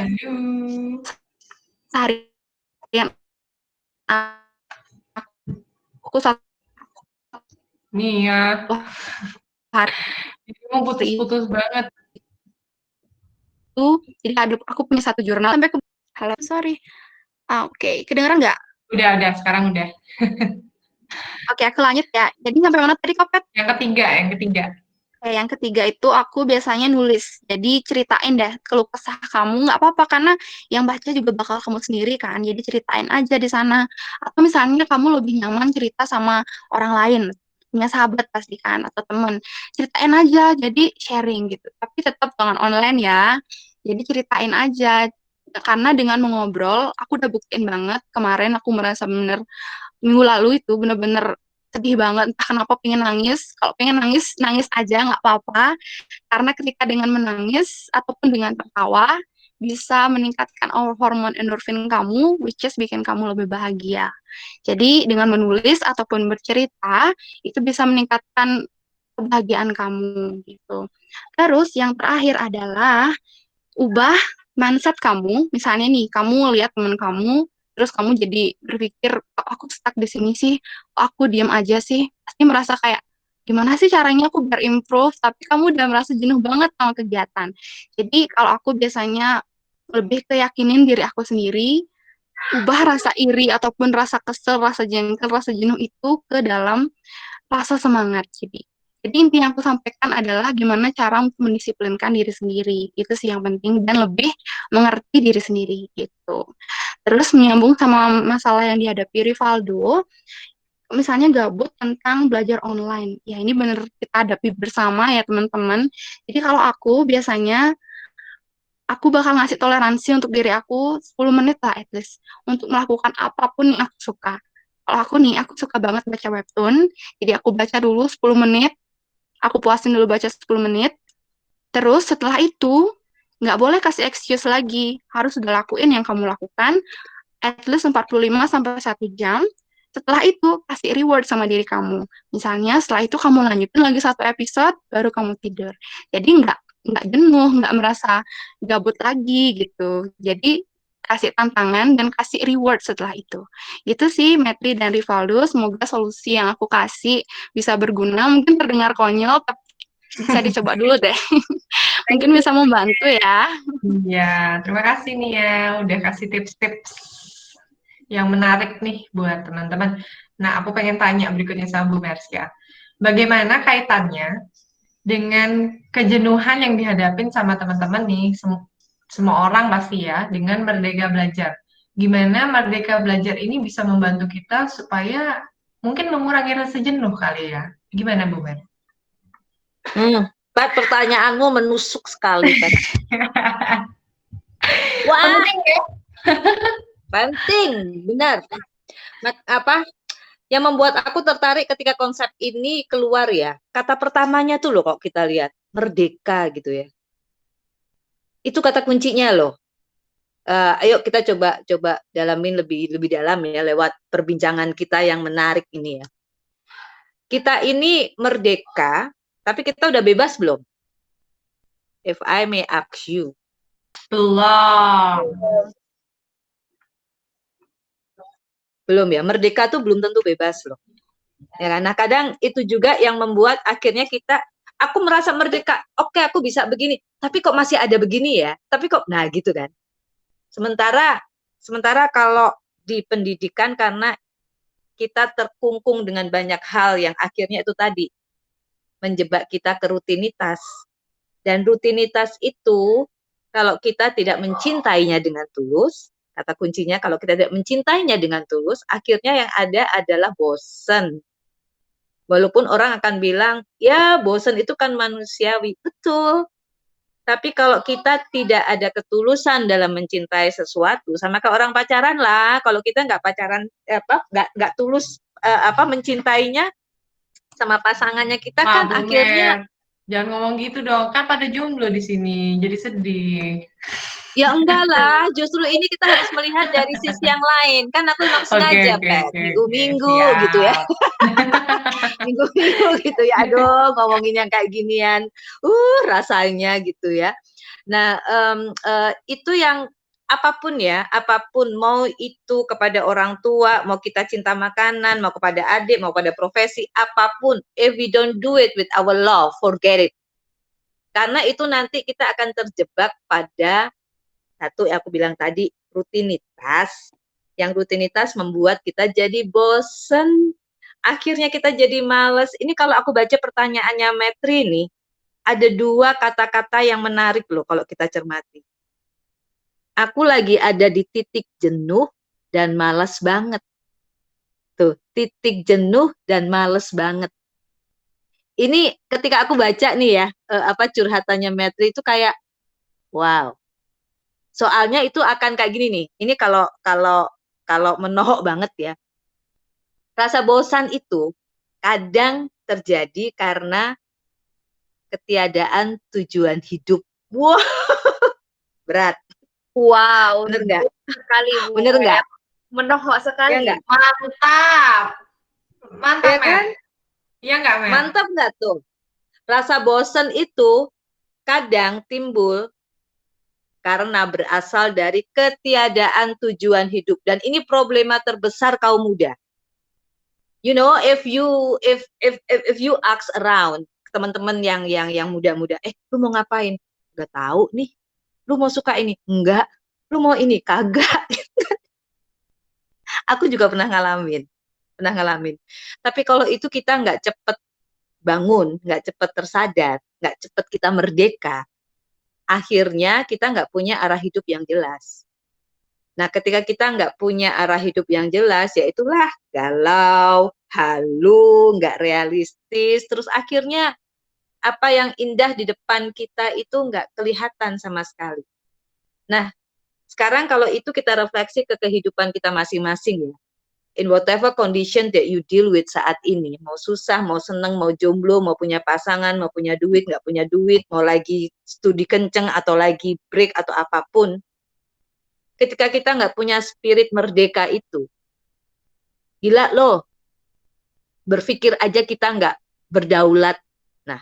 Aduh. keseharian aku satu Nih ya. hari Ini mau putus-putus banget. itu. Jadi aku punya satu jurnal sampai ke halo sorry. Oke, kedengeran nggak? Udah, sekarang udah. Oke, aku lanjut ya. Jadi sampai mana tadi, Kopet? Yang ketiga. Yang ketiga itu aku biasanya nulis. Jadi ceritain deh keluh kesah kamu, nggak apa-apa karena yang baca juga bakal kamu sendiri kan. Jadi ceritain aja di sana. Atau misalnya kamu lebih nyaman cerita sama orang lain, punya sahabat pasti kan atau temen. Ceritain aja, jadi sharing gitu. Tapi tetap jangan online ya. Jadi ceritain aja. Karena dengan mengobrol, aku udah buktiin banget kemarin aku merasa bener minggu lalu itu bener-bener sedih banget, entah kenapa pengen nangis. Kalau pengen nangis, nangis aja, nggak apa-apa. Karena ketika dengan menangis ataupun dengan tertawa, bisa meningkatkan hormon endorfin kamu, which is bikin kamu lebih bahagia. Jadi dengan menulis ataupun bercerita, itu bisa meningkatkan kebahagiaan kamu gitu. Terus yang terakhir adalah ubah mindset kamu. Misalnya nih, kamu lihat teman kamu, terus kamu jadi berpikir, kok aku stuck di sini sih, kok aku diam aja sih, pasti merasa kayak, gimana sih caranya aku biar improve, tapi kamu udah merasa jenuh banget sama kegiatan. Jadi kalau aku biasanya lebih keyakinin diri aku sendiri, ubah rasa iri ataupun rasa kesel, rasa jengkel, rasa jenuh itu ke dalam rasa semangat. Jadi inti yang aku sampaikan adalah gimana cara untuk mendisiplinkan diri sendiri. Itu sih yang penting dan lebih mengerti diri sendiri gitu. Terus menyambung sama masalah yang dihadapi Rivaldo, misalnya gabut tentang belajar online. Ya ini benar kita hadapi bersama ya teman-teman. Jadi kalau aku biasanya aku bakal ngasih toleransi untuk diri aku 10 menit lah at least untuk melakukan apapun yang aku suka. Kalau aku nih, aku suka banget baca webtoon, jadi aku baca dulu 10 menit, aku puasin dulu baca 10 menit, terus setelah itu, nggak boleh kasih excuse lagi, harus udah lakuin yang kamu lakukan, at least 45 sampai 1 jam, setelah itu kasih reward sama diri kamu. Misalnya setelah itu kamu lanjutin lagi 1 episode, baru kamu tidur. Jadi nggak jenuh, nggak merasa gabut lagi gitu. Jadi kasih tantangan dan kasih reward setelah itu. Itu sih Metri dan Rivaldo. Semoga solusi yang aku kasih bisa berguna. Mungkin terdengar konyol, tapi bisa dicoba dulu deh. Mungkin bisa membantu ya. Iya, terima kasih nih ya udah kasih tips-tips yang menarik nih buat teman-teman. Nah, aku pengen tanya berikutnya sama Bu Mersia. Bagaimana kaitannya dengan kejenuhan yang dihadapin sama teman-teman nih, semua orang pasti ya, dengan Merdeka Belajar. Gimana Merdeka Belajar ini bisa membantu kita supaya mungkin mengurangi rasa jenuh kali ya? Gimana Bu Mer? Pat, pertanyaanmu menusuk sekali, Pat. Wah, Penting ya? penting, benar. Apa yang membuat aku tertarik ketika konsep ini keluar ya? Kata pertamanya tuh loh, kok kita lihat merdeka gitu ya. Itu kata kuncinya loh. Ayo kita coba dalamin lebih dalam ya lewat perbincangan kita yang menarik ini ya. Kita ini merdeka, tapi kita udah bebas belum? If I may ask you. Belum. Belum ya, merdeka tuh belum tentu bebas loh. Ya kan? Nah, kadang itu juga yang membuat akhirnya aku merasa merdeka. Oke, aku bisa begini, tapi kok masih ada begini ya? Tapi kok nah gitu kan. Sementara kalau di pendidikan karena kita terkungkung dengan banyak hal yang akhirnya itu tadi menjebak kita ke rutinitas. Dan rutinitas itu kalau kita tidak mencintainya dengan tulus, kata kuncinya kalau kita tidak mencintainya dengan tulus, akhirnya yang ada adalah bosen. Walaupun orang akan bilang, ya bosen itu kan manusiawi. Betul. Tapi kalau kita tidak ada ketulusan dalam mencintai sesuatu, sama kayak orang pacaran lah. Kalau kita nggak pacaran, nggak tulus mencintainya sama pasangannya kita kan Bu akhirnya Mer, jangan ngomong gitu dong. Kan pada jomblo di sini, jadi sedih. ya enggak lah. Justru ini kita harus melihat dari sisi yang lain. Kan aku memang Oke, sengaja, oke, Pet, oke, oke, minggu-minggu gitu ya. siap. Minggu-minggu gitu ya. Aduh, ngomongin yang kayak ginian. Rasanya gitu ya. Nah, itu yang apapun ya, apapun mau itu kepada orang tua, mau kita cinta makanan, mau kepada adik, mau pada profesi, apapun, if we don't do it with our love, forget it. Karena itu nanti kita akan terjebak pada satu yang aku bilang tadi, rutinitas. Yang rutinitas membuat kita jadi bosen. Akhirnya kita jadi males. Ini kalau aku baca pertanyaannya Metri nih, ada 2 kata-kata yang menarik loh kalau kita cermati. Aku lagi ada di titik jenuh dan males banget. Tuh, titik jenuh dan males banget. Ini ketika aku baca nih ya, curhatannya Metri itu kayak, wow. Soalnya itu akan kayak gini nih. Ini kalau menohok banget ya. Rasa bosan itu kadang terjadi karena ketiadaan tujuan hidup. Wah, berat. Wow, Bener nggak? sekali Bu Bener nggak? menohok Ya sekali. nggak? Mantap. Mantap, Ya Mer. kan? Iya nggak, Mer? Mantap nggak tuh? Rasa bosan itu kadang timbul karena berasal dari ketiadaan tujuan hidup. Dan ini problema terbesar kaum muda. You know, if you ask around teman-teman yang muda-muda, lu mau ngapain? Gak tahu nih. Lu mau suka ini? Enggak. Lu mau ini? Kagak. Aku juga pernah ngalamin. Tapi kalau itu kita nggak cepet bangun, nggak cepet tersadar, nggak cepet kita merdeka, akhirnya kita nggak punya arah hidup yang jelas. Nah, ketika kita nggak punya arah hidup yang jelas, ya itulah galau, halu, nggak realistis, terus akhirnya apa yang indah di depan kita itu nggak kelihatan sama sekali. Nah, sekarang kalau itu kita refleksi ke kehidupan kita masing-masing ya, in whatever condition that you deal with saat ini, mau susah, mau seneng, mau jomblo, mau punya pasangan, mau punya duit, nggak punya duit, mau lagi studi kenceng atau lagi break atau apapun, ketika kita nggak punya spirit merdeka itu, gila loh, berpikir aja kita nggak berdaulat. Nah,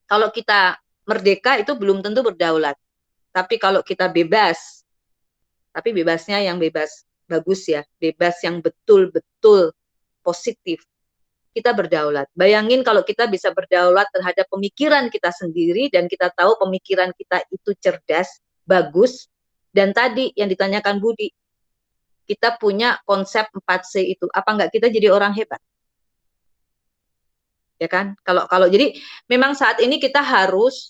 kalau kita merdeka itu belum tentu berdaulat. Tapi kalau kita bebas, tapi bebasnya yang bebas bagus ya, bebas yang betul-betul positif, kita berdaulat. Bayangin kalau kita bisa berdaulat terhadap pemikiran kita sendiri dan kita tahu pemikiran kita itu cerdas, bagus, dan tadi yang ditanyakan Budi, kita punya konsep 4C itu, apa enggak kita jadi orang hebat? Ya kan? Kalau jadi memang saat ini kita harus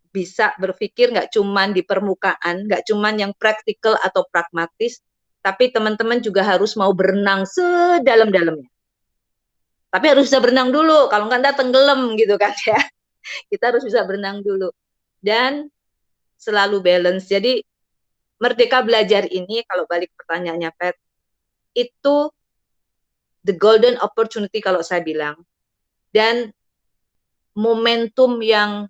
bisa berpikir nggak cuman di permukaan, nggak cuman yang praktikal atau pragmatis, tapi teman-teman juga harus mau berenang sedalam-dalamnya. Tapi harus bisa berenang dulu, kalau nggak tenggelam gitu kan ya. Kita harus bisa berenang dulu. Dan selalu balance. Jadi merdeka belajar ini, kalau balik pertanyaannya Pet, itu the golden opportunity kalau saya bilang. Dan momentum yang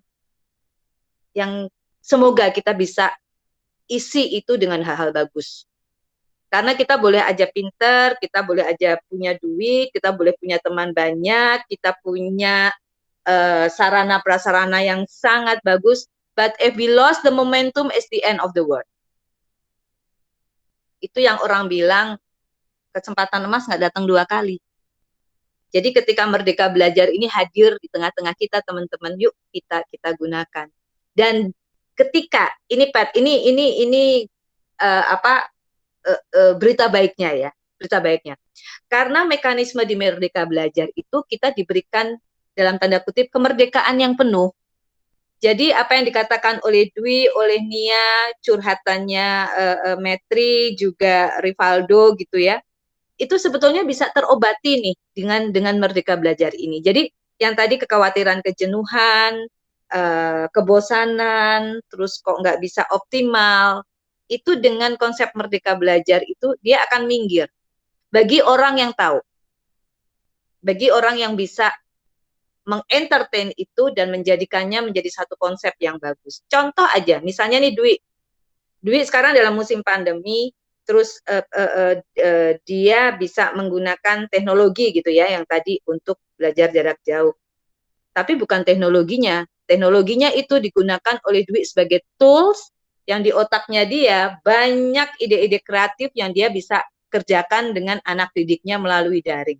semoga kita bisa isi itu dengan hal-hal bagus. Karena kita boleh aja pinter, kita boleh aja punya duit, kita boleh punya teman banyak, kita punya sarana prasarana yang sangat bagus, but if we lost the momentum, it's the end of the world. Itu yang orang bilang, kesempatan emas nggak datang 2 kali. Jadi ketika Merdeka Belajar ini hadir di tengah-tengah kita, teman-teman, yuk kita gunakan. Dan ketika ini Pat, ini berita baiknya ya, berita baiknya. Karena mekanisme di Merdeka Belajar itu kita diberikan dalam tanda kutip kemerdekaan yang penuh. Jadi apa yang dikatakan oleh Dwi, oleh Nia, curhatannya Metri, juga Rivaldo gitu ya, itu sebetulnya bisa terobati nih dengan Merdeka Belajar ini. Jadi yang tadi kekhawatiran kejenuhan, kebosanan, terus kok nggak bisa optimal, itu dengan konsep Merdeka Belajar itu dia akan minggir. Bagi orang yang tahu, bagi orang yang bisa mengentertain itu dan menjadikannya menjadi satu konsep yang bagus. Contoh aja, misalnya nih Dwi sekarang dalam musim pandemi, terus dia bisa menggunakan teknologi gitu ya, yang tadi untuk belajar jarak jauh. Tapi bukan teknologinya itu digunakan oleh Dwi sebagai tools yang di otaknya dia banyak ide-ide kreatif yang dia bisa kerjakan dengan anak didiknya melalui daring.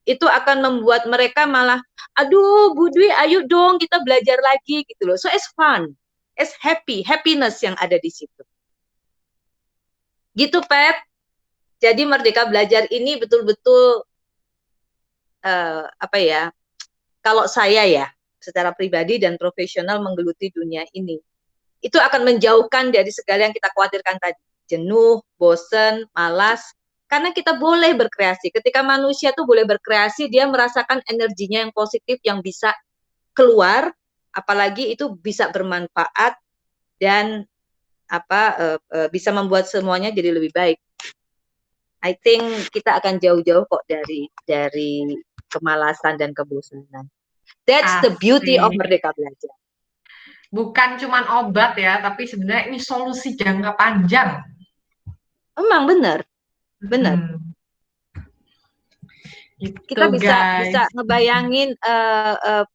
Itu akan membuat mereka malah, aduh Bu Dwi, ayo dong kita belajar lagi gitu loh. So it's fun, it's happiness yang ada di situ. Gitu Pep. Jadi Merdeka Belajar ini betul-betul apa ya? Kalau saya ya, secara pribadi dan profesional menggeluti dunia ini, itu akan menjauhkan dari segala yang kita khawatirkan tadi. Jenuh, bosen, malas, karena kita boleh berkreasi. Ketika manusia tuh boleh berkreasi, dia merasakan energinya yang positif yang bisa keluar, apalagi itu bisa bermanfaat dan bisa membuat semuanya jadi lebih baik. I think kita akan jauh-jauh kok dari kemalasan dan kebosanan. That's the beauty of Merdeka Belajar. Bukan cuman obat ya, tapi sebenarnya ini solusi jangka panjang. Emang benar. Gitu, kita bisa guys. ngebayangin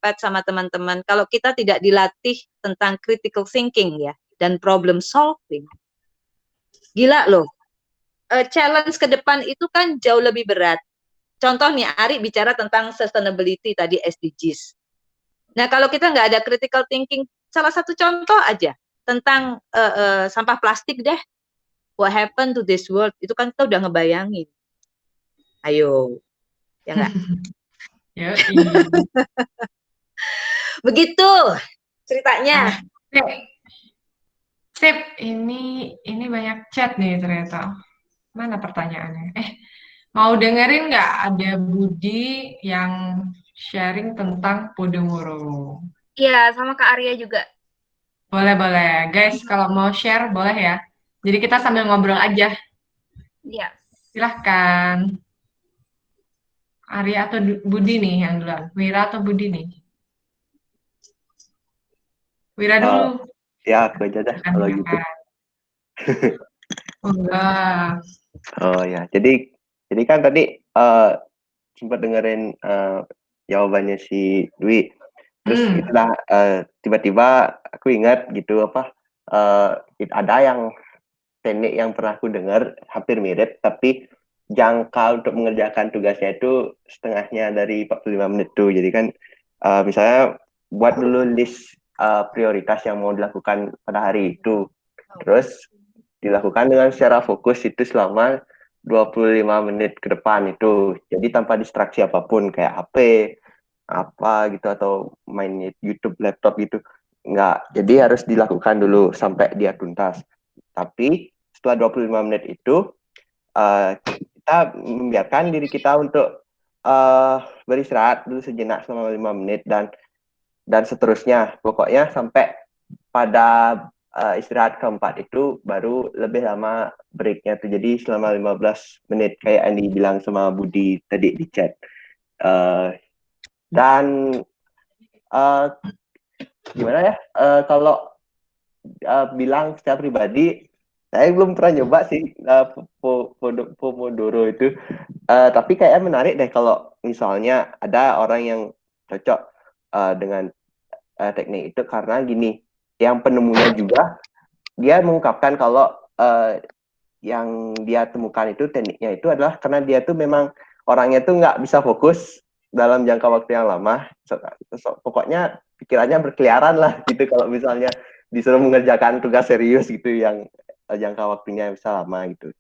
Pat sama teman-teman kalau kita tidak dilatih tentang critical thinking ya dan problem solving. Gila loh. Challenge ke depan itu kan jauh lebih berat. Contoh nih, Ari bicara tentang sustainability tadi, SDGs. Nah, kalau kita nggak ada critical thinking, salah satu contoh aja tentang sampah plastik deh. What happened to this world? Itu kan kita udah ngebayangin. Ayo, ya nggak? Begitu ceritanya. Sip, ini banyak chat nih ternyata. Mana pertanyaannya? Mau dengerin nggak ada Budi yang sharing tentang Podomoro? Iya, sama Kak Arya juga. Boleh. Guys, kalau mau share boleh ya. Jadi kita sambil ngobrol aja. Iya. Silahkan. Arya atau Budi nih yang duluan? Wira atau Budi nih? Wira dulu. Ya, aku aja dah kalau gitu. Oh ya, jadi kan tadi sempat dengerin jawabannya si Dwi. Terus itulah tiba-tiba aku ingat gitu ada yang teknik yang pernah aku dengar hampir mirip, tapi jangka untuk mengerjakan tugasnya itu setengahnya dari 45 menit tuh. Jadi kan misalnya buat dulu list prioritas yang mau dilakukan pada hari itu. Terus dilakukan dengan secara fokus itu selama 25 menit ke depan itu. Jadi tanpa distraksi apapun kayak HP apa gitu atau main YouTube laptop gitu. Enggak. Jadi harus dilakukan dulu sampai dia tuntas. Tapi setelah 25 menit itu kita membiarkan diri kita untuk beristirahat dulu sejenak selama 5 menit dan seterusnya. Pokoknya sampai pada istirahat keempat itu baru lebih lama breaknya tuh. Jadi selama 15 menit kayak Andi bilang sama Budi tadi di chat. Dan gimana ya, kalau bilang secara pribadi saya belum pernah nyoba sih Pomodoro itu, tapi kayaknya menarik deh kalau misalnya ada orang yang cocok dengan teknik itu, karena gini, yang penemunya juga dia mengungkapkan kalau yang dia temukan itu tekniknya itu adalah karena dia tuh memang orangnya tuh nggak bisa fokus dalam jangka waktu yang lama. Pokoknya pikirannya berkeliaran lah gitu kalau misalnya disuruh mengerjakan tugas serius gitu yang jangka waktunya bisa lama gitu.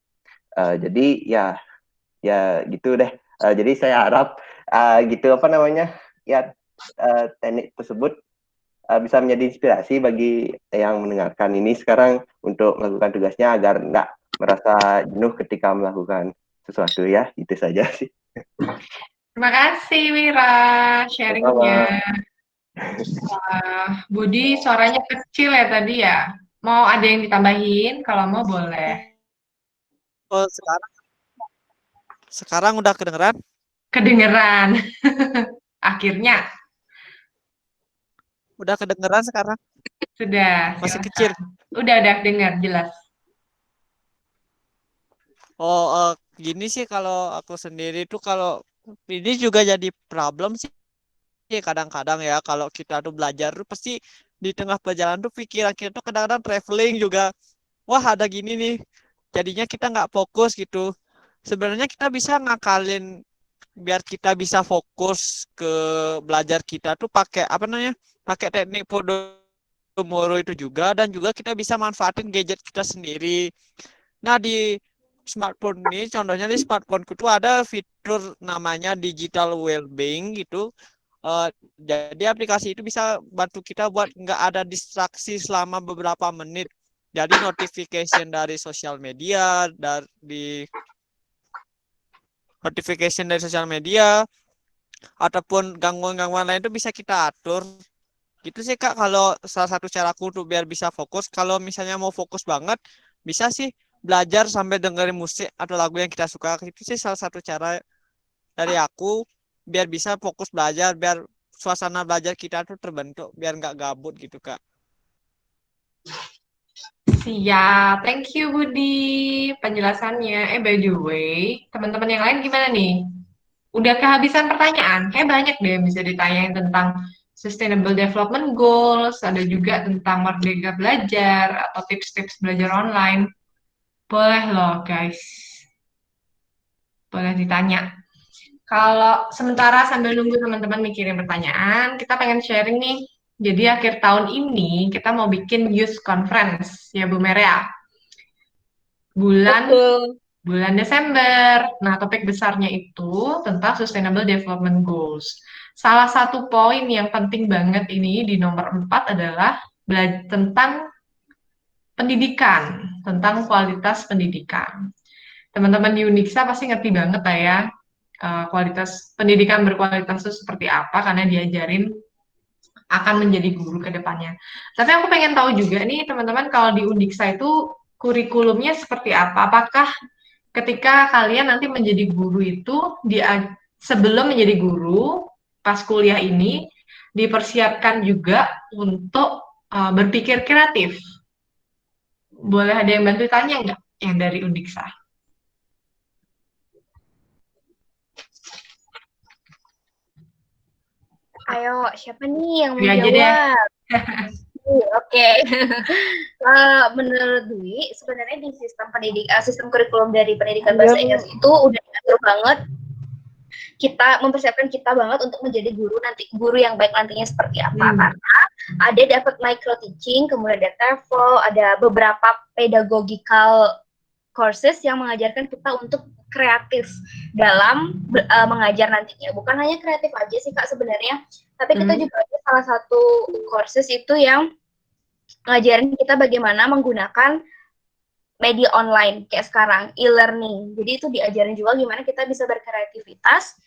Jadi ya gitu deh. Jadi saya harap gitu teknik tersebut bisa menjadi inspirasi bagi yang mendengarkan ini sekarang untuk melakukan tugasnya agar nggak merasa jenuh ketika melakukan sesuatu ya. Itu saja sih. Terima kasih Wira sharingnya. Budi suaranya kecil ya tadi ya. Mau ada yang ditambahin? Kalau mau boleh. Oh, sekarang udah kedengeran? Kedengeran. Akhirnya Udah kedengeran sekarang? sudah. Masih Silakan. kecil. Udah dengar jelas. Oh, gini sih kalau aku sendiri tuh kalau ini juga jadi problem sih kadang-kadang ya kalau kita tuh belajar tuh pasti di tengah perjalanan tuh pikiran kita tuh kadang-kadang traveling juga. Wah, ada gini nih. Jadinya kita nggak fokus gitu. Sebenarnya kita bisa ngakalin biar kita bisa fokus ke belajar kita tuh pakai apa namanya? Pakai teknik Pomodoro itu juga dan juga kita bisa manfaatin gadget kita sendiri. Nah, di smartphone ini, contohnya di smartphoneku tuh ada fitur namanya digital well-being gitu. Jadi aplikasi itu bisa bantu kita buat nggak ada distraksi selama beberapa menit. Jadi notification dari sosial media, ataupun gangguan-gangguan lain itu bisa kita atur. Gitu sih Kak, kalau salah satu caraku tuh biar bisa fokus. Kalau misalnya mau fokus banget, bisa sih belajar sambil dengerin musik atau lagu yang kita suka. Itu sih salah satu cara dari aku biar bisa fokus belajar, biar suasana belajar kita tuh terbentuk, biar nggak gabut gitu Kak. Siap. Thank you Budi penjelasannya. By the way, teman-teman yang lain gimana nih? Udah kehabisan pertanyaan? Kayak banyak deh yang bisa ditanyain tentang Sustainable Development Goals, ada juga tentang Merdeka Belajar, atau tips-tips belajar online. Boleh loh guys, boleh ditanya. Kalau sementara sambil nunggu teman-teman mikirin pertanyaan, kita pengen sharing nih. Jadi akhir tahun ini kita mau bikin youth conference ya Bu Merea. Bulan Desember. Nah, topik besarnya itu tentang Sustainable Development Goals. Salah satu poin yang penting banget ini di nomor 4 adalah tentang pendidikan, tentang kualitas pendidikan. Teman-teman di Unixa pasti ngerti banget lah ya, kualitas pendidikan berkualitas itu seperti apa, karena diajarin akan menjadi guru ke depannya. Tapi aku pengen tahu juga nih, teman-teman, kalau di Unixa itu kurikulumnya seperti apa? Apakah ketika kalian nanti menjadi guru itu, sebelum menjadi guru, pas kuliah ini, dipersiapkan juga untuk berpikir kreatif? Boleh ada yang bantu tanya nggak yang dari Unixa? Ayo, siapa nih yang mau Dwi aja deh. jawab? Oke. Menurut Dwi, sebenarnya di sistem kurikulum dari pendidikan bahasa Inggris itu udah diatur banget. Kita mempersiapkan kita banget untuk menjadi guru yang baik nantinya seperti apa. Karena ada dapat micro teaching, kemudian ada TEFL, ada beberapa pedagogical courses yang mengajarkan kita untuk kreatif dalam mengajar nantinya. Bukan hanya kreatif aja sih Kak sebenarnya, tapi kita juga ada salah satu courses itu yang ngajarin kita bagaimana menggunakan media online kayak sekarang, e-learning. Jadi itu diajarin juga gimana kita bisa kreativitas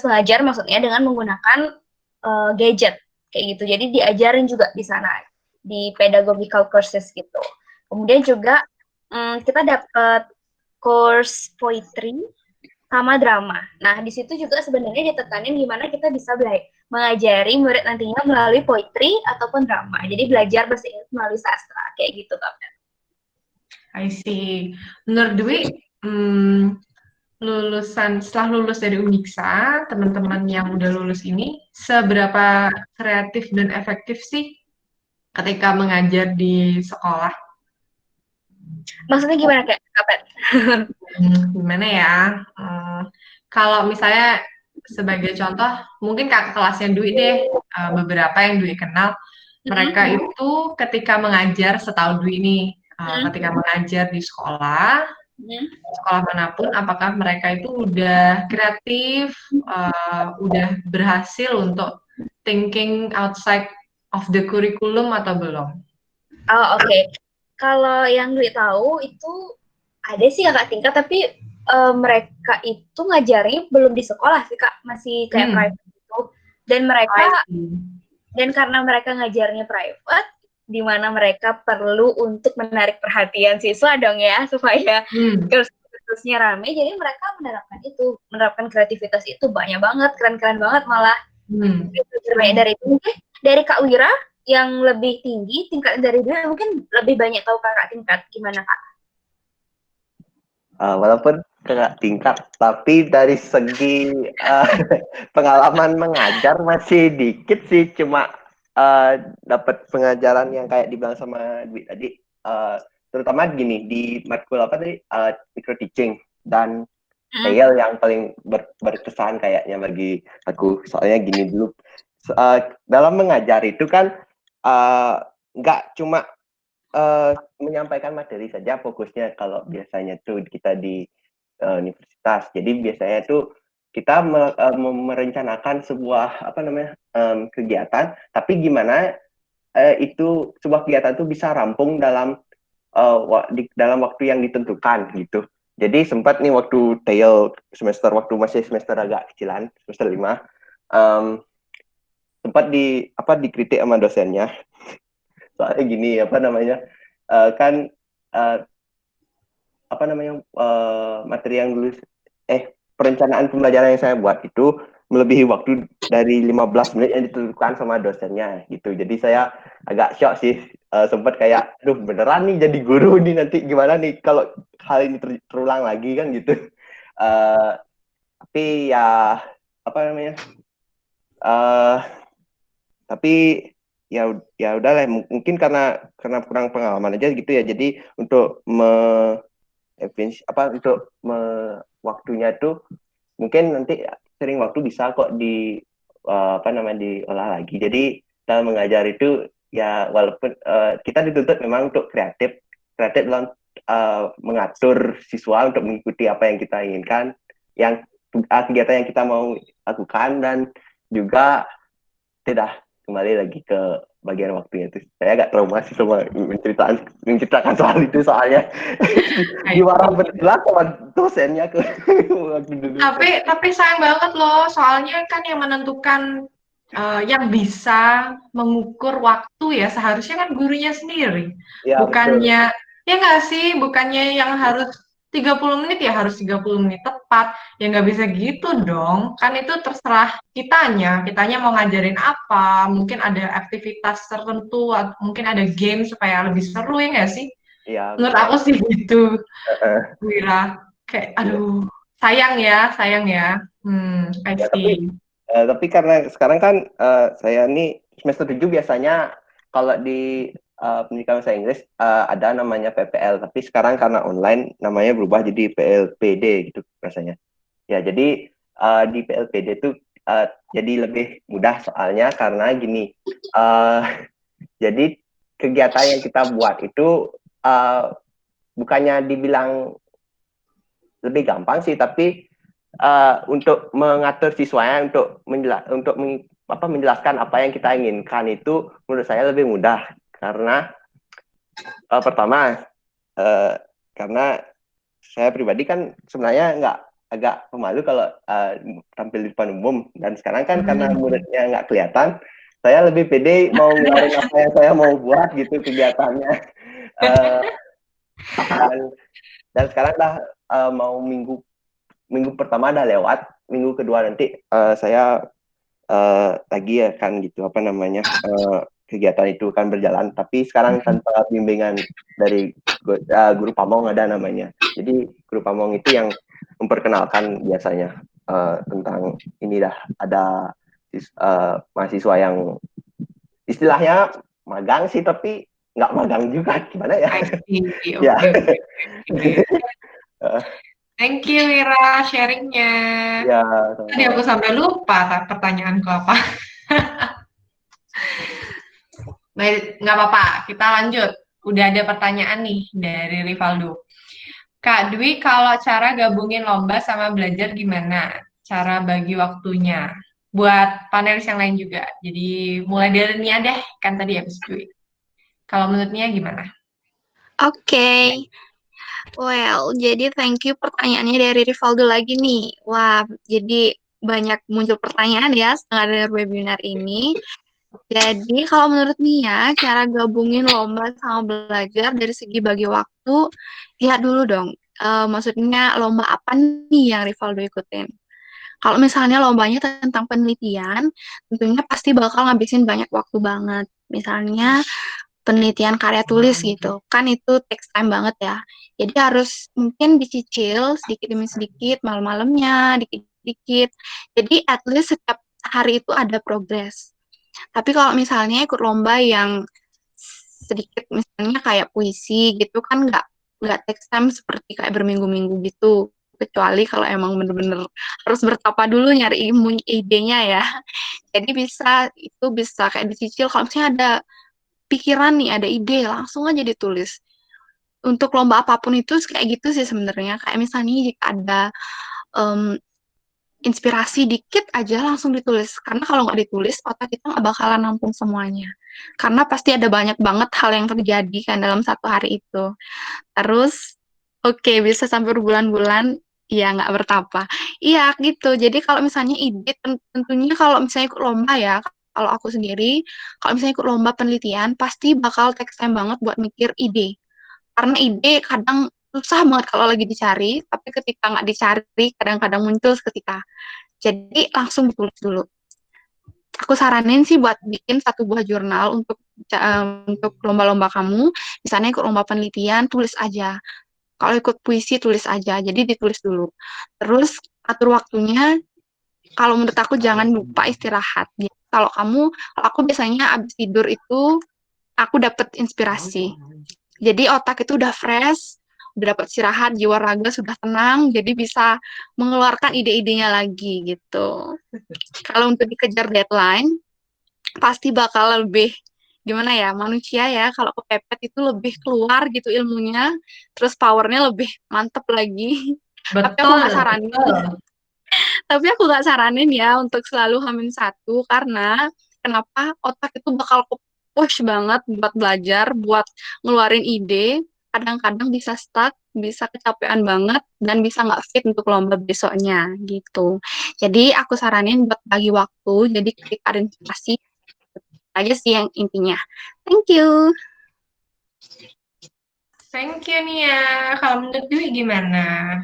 mengajar maksudnya dengan menggunakan gadget kayak gitu. Jadi diajarin juga di sana di pedagogical courses gitu. Kemudian juga kita dapat course poetry sama drama. Nah, di situ juga sebenarnya ditekanin gimana kita bisa mengajari murid nantinya melalui poetry ataupun drama. Jadi belajar bahasa Inggris melalui sastra kayak gitu, Kak. I see. Menurut Dwi, setelah lulus dari Unixa, teman-teman yang udah lulus ini, seberapa kreatif dan efektif sih ketika mengajar di sekolah? Maksudnya gimana Kak? Gimana ya? Kalau misalnya sebagai contoh, mungkin kakak kelasnya Dwi deh, beberapa yang Dwi kenal, mereka itu ketika mengajar, setahu Dwi ini, ketika mengajar di sekolah manapun, apakah mereka itu udah kreatif, udah berhasil untuk thinking outside of the curriculum atau belum? Oh, oke. Kalau yang Dwi tahu itu ada sih kakak tingkat, tapi mereka itu ngajarnya belum di sekolah sih Kak, masih kayak private gitu. Dan karena mereka ngajarnya private, di mana mereka perlu untuk menarik perhatian siswa dong ya, supaya kursusnya rame, jadi mereka menerapkan kreativitas itu banyak banget, keren-keren banget malah. Dari itu mungkin dari Kak Wira yang lebih tinggi tingkat dari dia, mungkin lebih banyak tahu kakak tingkat, gimana Kak? Walaupun kakak tingkat, tapi dari segi pengalaman mengajar masih dikit sih, cuma dapat pengajaran yang kayak dibilang sama Dwi tadi, terutama gini di matkul apa tadi, micro teaching dan TEL yang paling berkesan kayaknya bagi aku. Soalnya gini dulu, dalam mengajar itu kan nggak cuma menyampaikan materi saja fokusnya kalau biasanya tuh kita di universitas. Jadi biasanya tuh kita merencanakan sebuah kegiatan, tapi gimana itu sebuah kegiatan tuh bisa rampung dalam waktu yang ditentukan gitu. Jadi sempat nih waktu TEL waktu masih semester agak kecilan, semester 5, sempat dikritik sama dosennya. Soalnya gini, materi yang dulu perencanaan pembelajaran yang saya buat itu melebihi waktu dari 15 menit yang ditentukan sama dosennya gitu. Jadi saya agak shock sih, sempat kayak aduh beneran nih jadi guru nih, nanti gimana nih kalau hal ini terulang lagi kan gitu. Tapi ya tapi ya udahlah, mungkin karena kurang pengalaman aja gitu ya. Jadi untuk waktunya tuh mungkin nanti sering waktu bisa kok diolah lagi. Jadi dalam mengajar itu ya walaupun kita dituntut memang untuk kreatif dalam mengatur siswa untuk mengikuti apa yang kita inginkan, yang kegiatan yang kita mau lakukan, dan juga tidak kembali lagi ke bagian waktunya itu. Saya agak trauma sih sama menceritakan soal itu, soalnya diwarang betul sama dosennya ke waktu dulu. Tapi sayang banget loh, soalnya kan yang menentukan yang bisa mengukur waktu ya seharusnya kan gurunya sendiri. Ya, Bukannya ya nggak sih, bukannya yang harus 30 menit ya harus 30 menit tepat. Ya nggak bisa gitu dong. Kan itu terserah kitanya mau ngajarin apa, mungkin ada aktivitas tertentu, mungkin ada game supaya lebih seru, ya nggak sih? Iya. Menurut aku sih gitu, Wira. Kayak aduh, sayang ya. I see. Tapi karena sekarang kan saya nih semester 7 biasanya kalau di pendidikan bahasa Inggris ada namanya PPL, tapi sekarang karena online namanya berubah jadi PLPD gitu rasanya. Ya, jadi di PLPD itu jadi lebih mudah soalnya karena gini, jadi kegiatan yang kita buat itu bukannya dibilang lebih gampang sih, tapi untuk mengatur siswanya untuk menjelaskan apa yang kita inginkan itu menurut saya lebih mudah karena pertama karena saya pribadi kan sebenarnya agak pemalu kalau tampil di depan umum, dan sekarang kan karena muridnya nggak kelihatan, saya lebih pede mau ngeluarin apa yang saya mau buat gitu kegiatannya. Dan sekarang mau minggu pertama udah lewat, minggu kedua nanti saya lagi akan gitu kegiatan itu akan berjalan, tapi sekarang tanpa bimbingan dari guru pamong ada namanya. Jadi guru pamong itu yang memperkenalkan biasanya tentang ini, ada mahasiswa yang istilahnya magang sih, tapi nggak magang juga, gimana ya? Ya. Thank you Wira sharingnya. Ya, tadi aku sampai lupa pertanyaanku apa. Baik, nggak apa-apa, kita lanjut. Udah ada pertanyaan nih dari Rivaldo. Kak Dwi, kalau cara gabungin lomba sama belajar gimana? Cara bagi waktunya? buat panelis yang lain juga. Jadi mulai dari Nia deh, kan tadi habis Dwi. Kalau menurut Nia gimana? Oke. Well, jadi thank you pertanyaannya dari Rivaldo lagi nih. Wah, jadi banyak muncul pertanyaan ya setelah dari webinar ini. Jadi kalau menurut Nia, cara gabungin lomba sama belajar dari segi bagi waktu, lihat dulu dong. Maksudnya lomba apa nih yang Rivaldo ikutin? Kalau misalnya lombanya tentang penelitian, tentunya pasti bakal ngabisin banyak waktu banget. Misalnya penelitian karya tulis gitu, kan itu takes time banget ya. Jadi harus mungkin dicicil sedikit demi sedikit, malam-malamnya, dikit-dikit. Jadi at least setiap hari itu ada progres. Tapi kalau misalnya ikut lomba yang sedikit, misalnya kayak puisi gitu kan nggak takes time seperti kayak berminggu-minggu gitu. Kecuali kalau emang bener-bener harus bertapa dulu nyari idenya ya. Jadi bisa kayak dicicil. Kalau misalnya ada pikiran nih, ada ide, langsung aja ditulis. Untuk lomba apapun itu kayak gitu sih sebenarnya. Kayak misalnya jika ada em, inspirasi dikit aja langsung ditulis. Karena kalau nggak ditulis, otak kita nggak bakalan nampung semuanya. Karena pasti ada banyak banget hal yang terjadi kan dalam satu hari itu. Terus, oke, bisa sampai berbulan-bulan, ya nggak bertapa. Iya, gitu. Jadi kalau misalnya ide, tentunya kalau misalnya ikut lomba ya, kalau aku sendiri, kalau misalnya ikut lomba penelitian, pasti bakal take time banget buat mikir ide. Karena ide kadang susah banget kalau lagi dicari, tapi ketika nggak dicari, kadang-kadang muncul seketika. Jadi langsung ditulis dulu. Aku saranin sih buat bikin satu buah jurnal untuk lomba-lomba kamu. Misalnya ikut lomba penelitian, tulis aja. Kalau ikut puisi, tulis aja. Jadi ditulis dulu. Terus atur waktunya. Kalau menurut aku jangan lupa istirahat. Kalau aku biasanya abis tidur itu aku dapat inspirasi. Jadi otak itu udah fresh, udah dapat istirahat, jiwa raga sudah tenang, jadi bisa mengeluarkan ide-idenya lagi gitu. Kalau untuk dikejar deadline, pasti bakal lebih gimana ya, manusia ya kalau kepepet itu lebih keluar gitu ilmunya, terus powernya lebih mantep lagi. Tapi aku nggak saranin, tapi aku nggak saranin ya untuk selalu H-1 karena kenapa otak itu bakal push banget buat belajar, buat ngeluarin ide, kadang-kadang bisa stuck, bisa kecapean banget, dan bisa nggak fit untuk lomba besoknya gitu. Jadi aku saranin buat bagi waktu, jadi ketika ada inspirasi, aja sih yang intinya. Thank you. Thank you Nia. Kalau menurut Dwi gimana?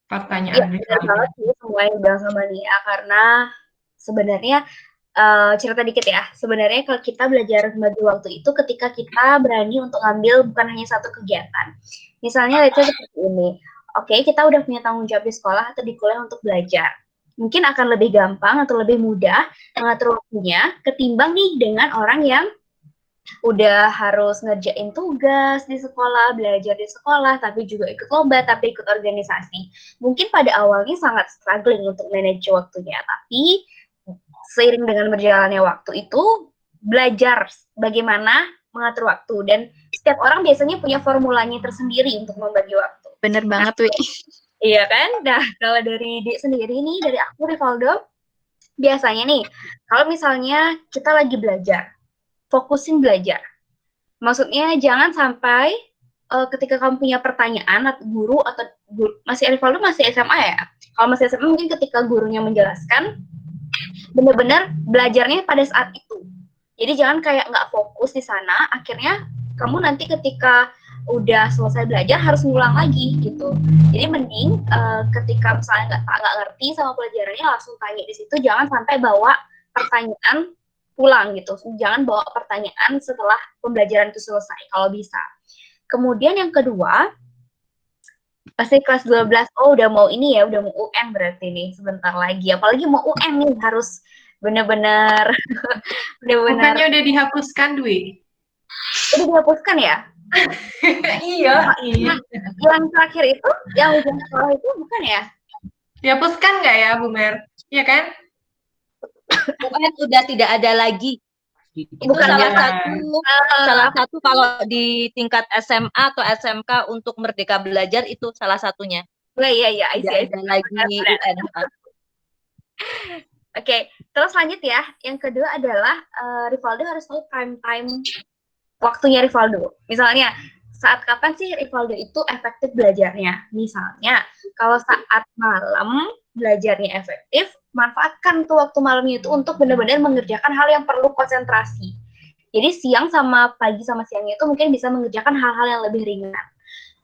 Pertanyaan benar banget sih semua yang dibilang sama Nia, karena sebenarnya cerita dikit ya. Sebenarnya kalau kita belajar bagi waktu itu ketika kita berani untuk ngambil bukan hanya satu kegiatan. Misalnya let's say seperti ini. Oke, kita udah punya tanggung jawab di sekolah atau di kuliah untuk belajar. Mungkin akan lebih gampang atau lebih mudah mengatur waktunya ketimbang nih dengan orang yang udah harus ngerjain tugas di sekolah, belajar di sekolah, tapi juga ikut lomba, tapi ikut organisasi. Mungkin pada awalnya sangat struggling untuk manage waktunya, tapi seiring dengan berjalannya waktu itu, belajar bagaimana mengatur waktu. Dan setiap orang biasanya punya formulanya tersendiri untuk membagi waktu. Bener banget, Wi. Iya kan? Nah, kalau dari Dek sendiri nih, dari aku, Rivaldo, biasanya nih, kalau misalnya kita lagi belajar, fokusin belajar. Maksudnya jangan sampai ketika kamu punya pertanyaan atau guru masih Rivaldo masih SMA ya. Kalau masih SMA mungkin ketika gurunya menjelaskan benar-benar belajarnya pada saat itu. Jadi jangan kayak nggak fokus di sana. Akhirnya kamu nanti ketika udah selesai belajar harus ngulang lagi gitu. Jadi mending ketika misalnya nggak ngerti sama pelajarannya langsung tanya di situ. Jangan sampai bawa pertanyaan pulang gitu. Jangan bawa pertanyaan setelah pembelajaran itu selesai kalau bisa. Kemudian yang kedua, pasti kelas 12, oh udah mau ini ya, udah mau UN berarti nih sebentar lagi. Apalagi mau UN nih harus benar-benar Bukannya udah dihapuskan, Dwi? Udah dihapuskan ya? Iya. Yang terakhir itu, yang ujian sekolah itu bukan ya? Dihapuskan nggak ya, Bu Mer? Iya kan? UN udah tidak ada lagi. Itu Bukan salah satu kalau di tingkat SMA atau SMK untuk Merdeka Belajar itu salah satunya. Iya, Tidak ada lagi UN. Oke, terus lanjut ya. Yang kedua adalah Rivaldo harus tahu prime time waktunya Rivaldo. Misalnya, saat kapan sih Rivaldo itu efektif belajarnya? Misalnya, kalau saat malam belajarnya efektif, manfaatkan tuh waktu malamnya itu untuk benar-benar mengerjakan hal yang perlu konsentrasi. Jadi siang sama pagi sama siangnya itu mungkin bisa mengerjakan hal-hal yang lebih ringan.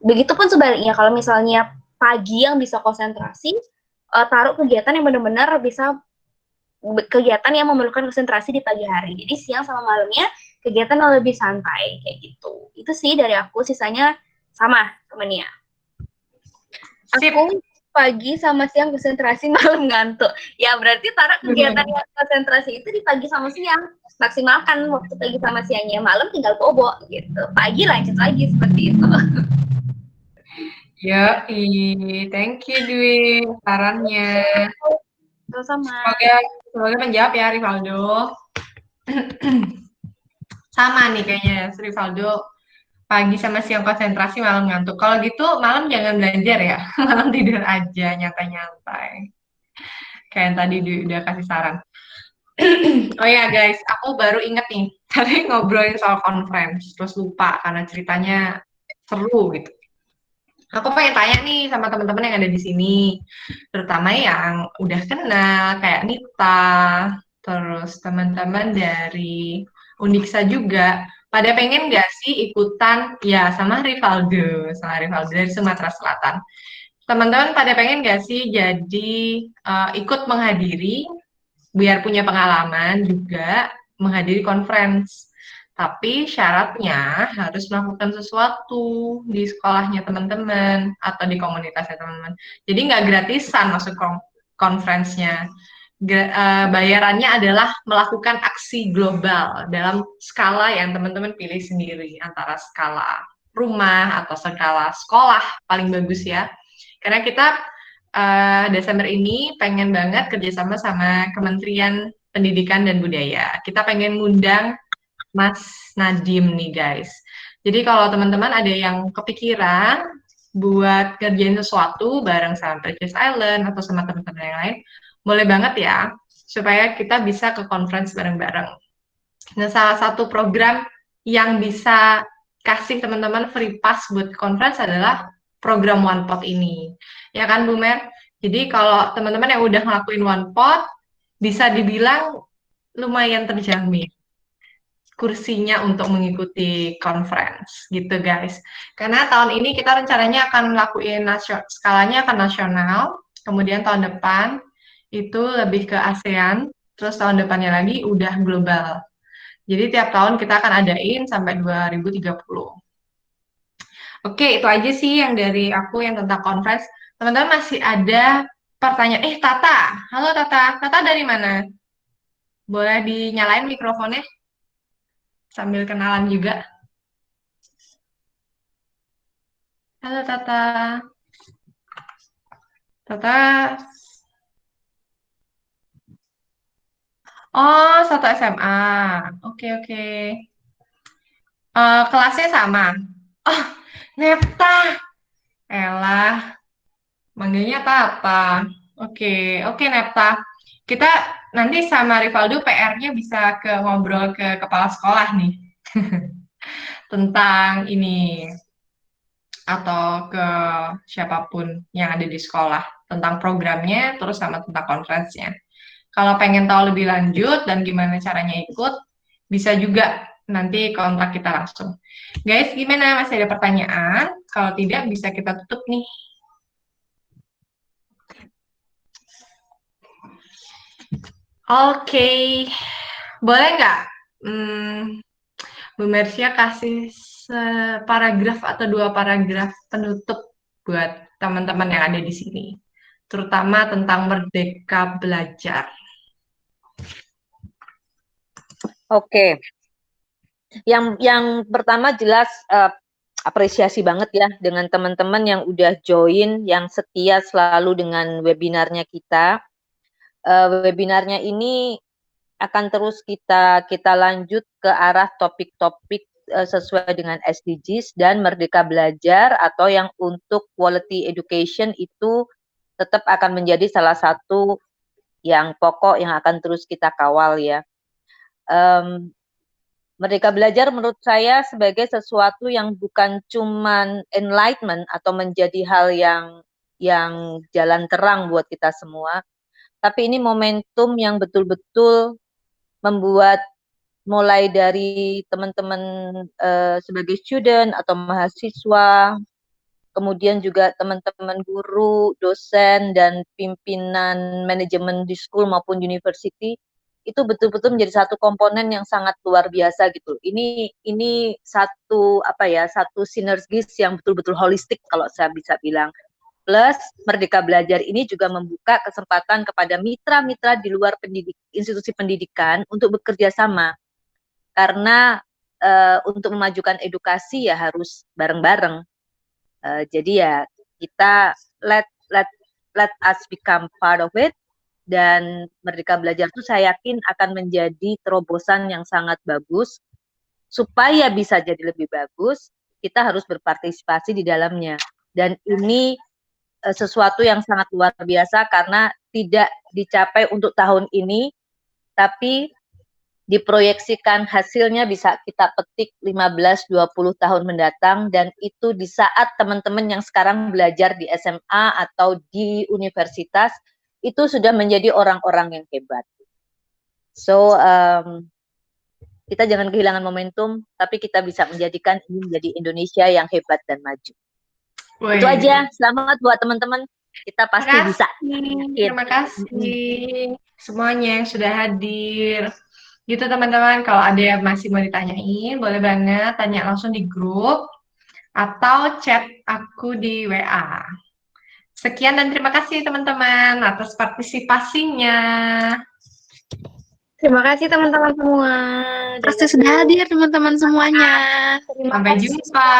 Begitupun sebaliknya, kalau misalnya pagi yang bisa konsentrasi, taruh kegiatan yang benar-benar bisa kegiatan yang memerlukan konsentrasi di pagi hari. Jadi siang sama malamnya kegiatan yang lebih santai kayak gitu. Itu sih dari aku, sisanya sama temennya. Aku pagi sama siang konsentrasi, malam ngantuk. Ya berarti taruh kegiatan yang konsentrasi itu di pagi sama siang. Maksimalkan waktu pagi sama siangnya, malam tinggal bobo gitu. Pagi lanjut lagi seperti itu. Thank you Dwi sarannya. Sama-sama. Semoga menjawab ya Rivaldo. Sama nih kayaknya Rivaldo, pagi sama siang konsentrasi, malam ngantuk. Kalau gitu malam jangan belajar ya, malam tidur aja nyantai-nyantai. Kayak yang tadi Dwi udah kasih saran. Oh ya guys, aku baru inget nih, tadi ngobrolin soal conference, terus lupa karena ceritanya seru gitu. Aku pengen tanya nih sama teman-teman yang ada di sini, terutama yang udah kenal kayak Nita, terus teman-teman dari Uniksa juga. Pada pengen nggak sih ikutan ya sama Rivaldo dari Sumatera Selatan. Teman-teman pada pengen nggak sih jadi ikut menghadiri, biar punya pengalaman juga menghadiri conference. Tapi syaratnya harus melakukan sesuatu di sekolahnya teman-teman atau di komunitasnya teman-teman. Jadi nggak gratisan masuk conference-nya. Bayarannya adalah melakukan aksi global dalam skala yang teman-teman pilih sendiri, antara skala rumah atau skala sekolah paling bagus ya. Karena kita Desember ini pengen banget kerjasama sama Kementerian Pendidikan dan Budaya. Kita pengen ngundang Mas Nadim nih guys. Jadi kalau teman-teman ada yang kepikiran buat kerjain sesuatu bareng sama Precious Island atau sama teman-teman yang lain, boleh banget ya, supaya kita bisa ke conference bareng-bareng. Nah, salah satu program yang bisa kasih teman-teman free pass buat conference adalah program One Pot ini. Ya kan, Bu Mer? Jadi kalau teman-teman yang udah ngelakuin One Pot, bisa dibilang lumayan terjamin kursinya untuk mengikuti conference gitu guys. Karena tahun ini kita rencananya akan ngelakuin skalanya akan nasional, kemudian tahun depan itu lebih ke ASEAN, terus tahun depannya lagi udah global. Jadi tiap tahun kita akan adain sampai 2030. Oke, itu aja sih yang dari aku yang tentang conference. Teman-teman masih ada pertanyaan? Tata. Halo Tata. Tata dari mana? Boleh dinyalain mikrofonnya? Sambil kenalan juga. Halo Tata. Tata. Oh, satu SMA. Oke. Kelasnya sama. Oh, Nepta. Elah, manggilnya Tata. Oke, Nepta. Kita nanti sama Rivaldo PR-nya bisa ngobrol ke kepala sekolah nih. Tentang ini. Atau ke siapapun yang ada di sekolah. Tentang programnya, terus sama tentang conference-nya. Kalau pengen tahu lebih lanjut dan gimana caranya ikut, bisa juga nanti kontak kita langsung. Guys, gimana? Masih ada pertanyaan? Kalau tidak, bisa kita tutup nih. Oke. Boleh nggak Bu Mersia kasih paragraf atau 2 paragraf penutup buat teman-teman yang ada di sini, terutama tentang merdeka belajar. Oke. Yang pertama jelas apresiasi banget ya dengan teman-teman yang udah join, yang setia selalu dengan webinarnya kita. Webinarnya ini akan terus kita lanjut ke arah topik-topik sesuai dengan SDGs dan Merdeka Belajar, atau yang untuk quality education itu tetap akan menjadi salah satu yang pokok yang akan terus kita kawal ya. Merdeka Belajar menurut saya sebagai sesuatu yang bukan cuman enlightenment atau menjadi hal yang jalan terang buat kita semua, tapi ini momentum yang betul-betul membuat mulai dari teman-teman sebagai student atau mahasiswa, kemudian juga teman-teman guru, dosen, dan pimpinan manajemen di school maupun university, itu betul-betul menjadi satu komponen yang sangat luar biasa gitu. Ini satu satu sinergis yang betul-betul holistik kalau saya bisa bilang. Plus Merdeka Belajar ini juga membuka kesempatan kepada mitra-mitra di luar institusi pendidikan untuk bekerja sama. Karena untuk memajukan edukasi ya harus bareng-bareng. Jadi ya kita let us become part of it, dan Merdeka Belajar itu saya yakin akan menjadi terobosan yang sangat bagus. Supaya bisa jadi lebih bagus, kita harus berpartisipasi di dalamnya. Dan ini sesuatu yang sangat luar biasa karena tidak dicapai untuk tahun ini, tapi diproyeksikan hasilnya bisa kita petik 15-20 tahun mendatang, dan itu di saat teman-teman yang sekarang belajar di SMA atau di universitas itu sudah menjadi orang-orang yang hebat. So kita jangan kehilangan momentum, tapi kita bisa menjadikan ini menjadi Indonesia yang hebat dan maju. Itu aja. Selamat buat teman-teman. Kita pasti bisa. Terima kasih semuanya yang sudah hadir. Gitu teman-teman, kalau ada yang masih mau ditanyain, boleh banget tanya langsung di grup atau chat aku di WA. Sekian dan terima kasih teman-teman atas partisipasinya. Terima kasih teman-teman semua. Pasti sudah hadir teman-teman semuanya. Sampai jumpa.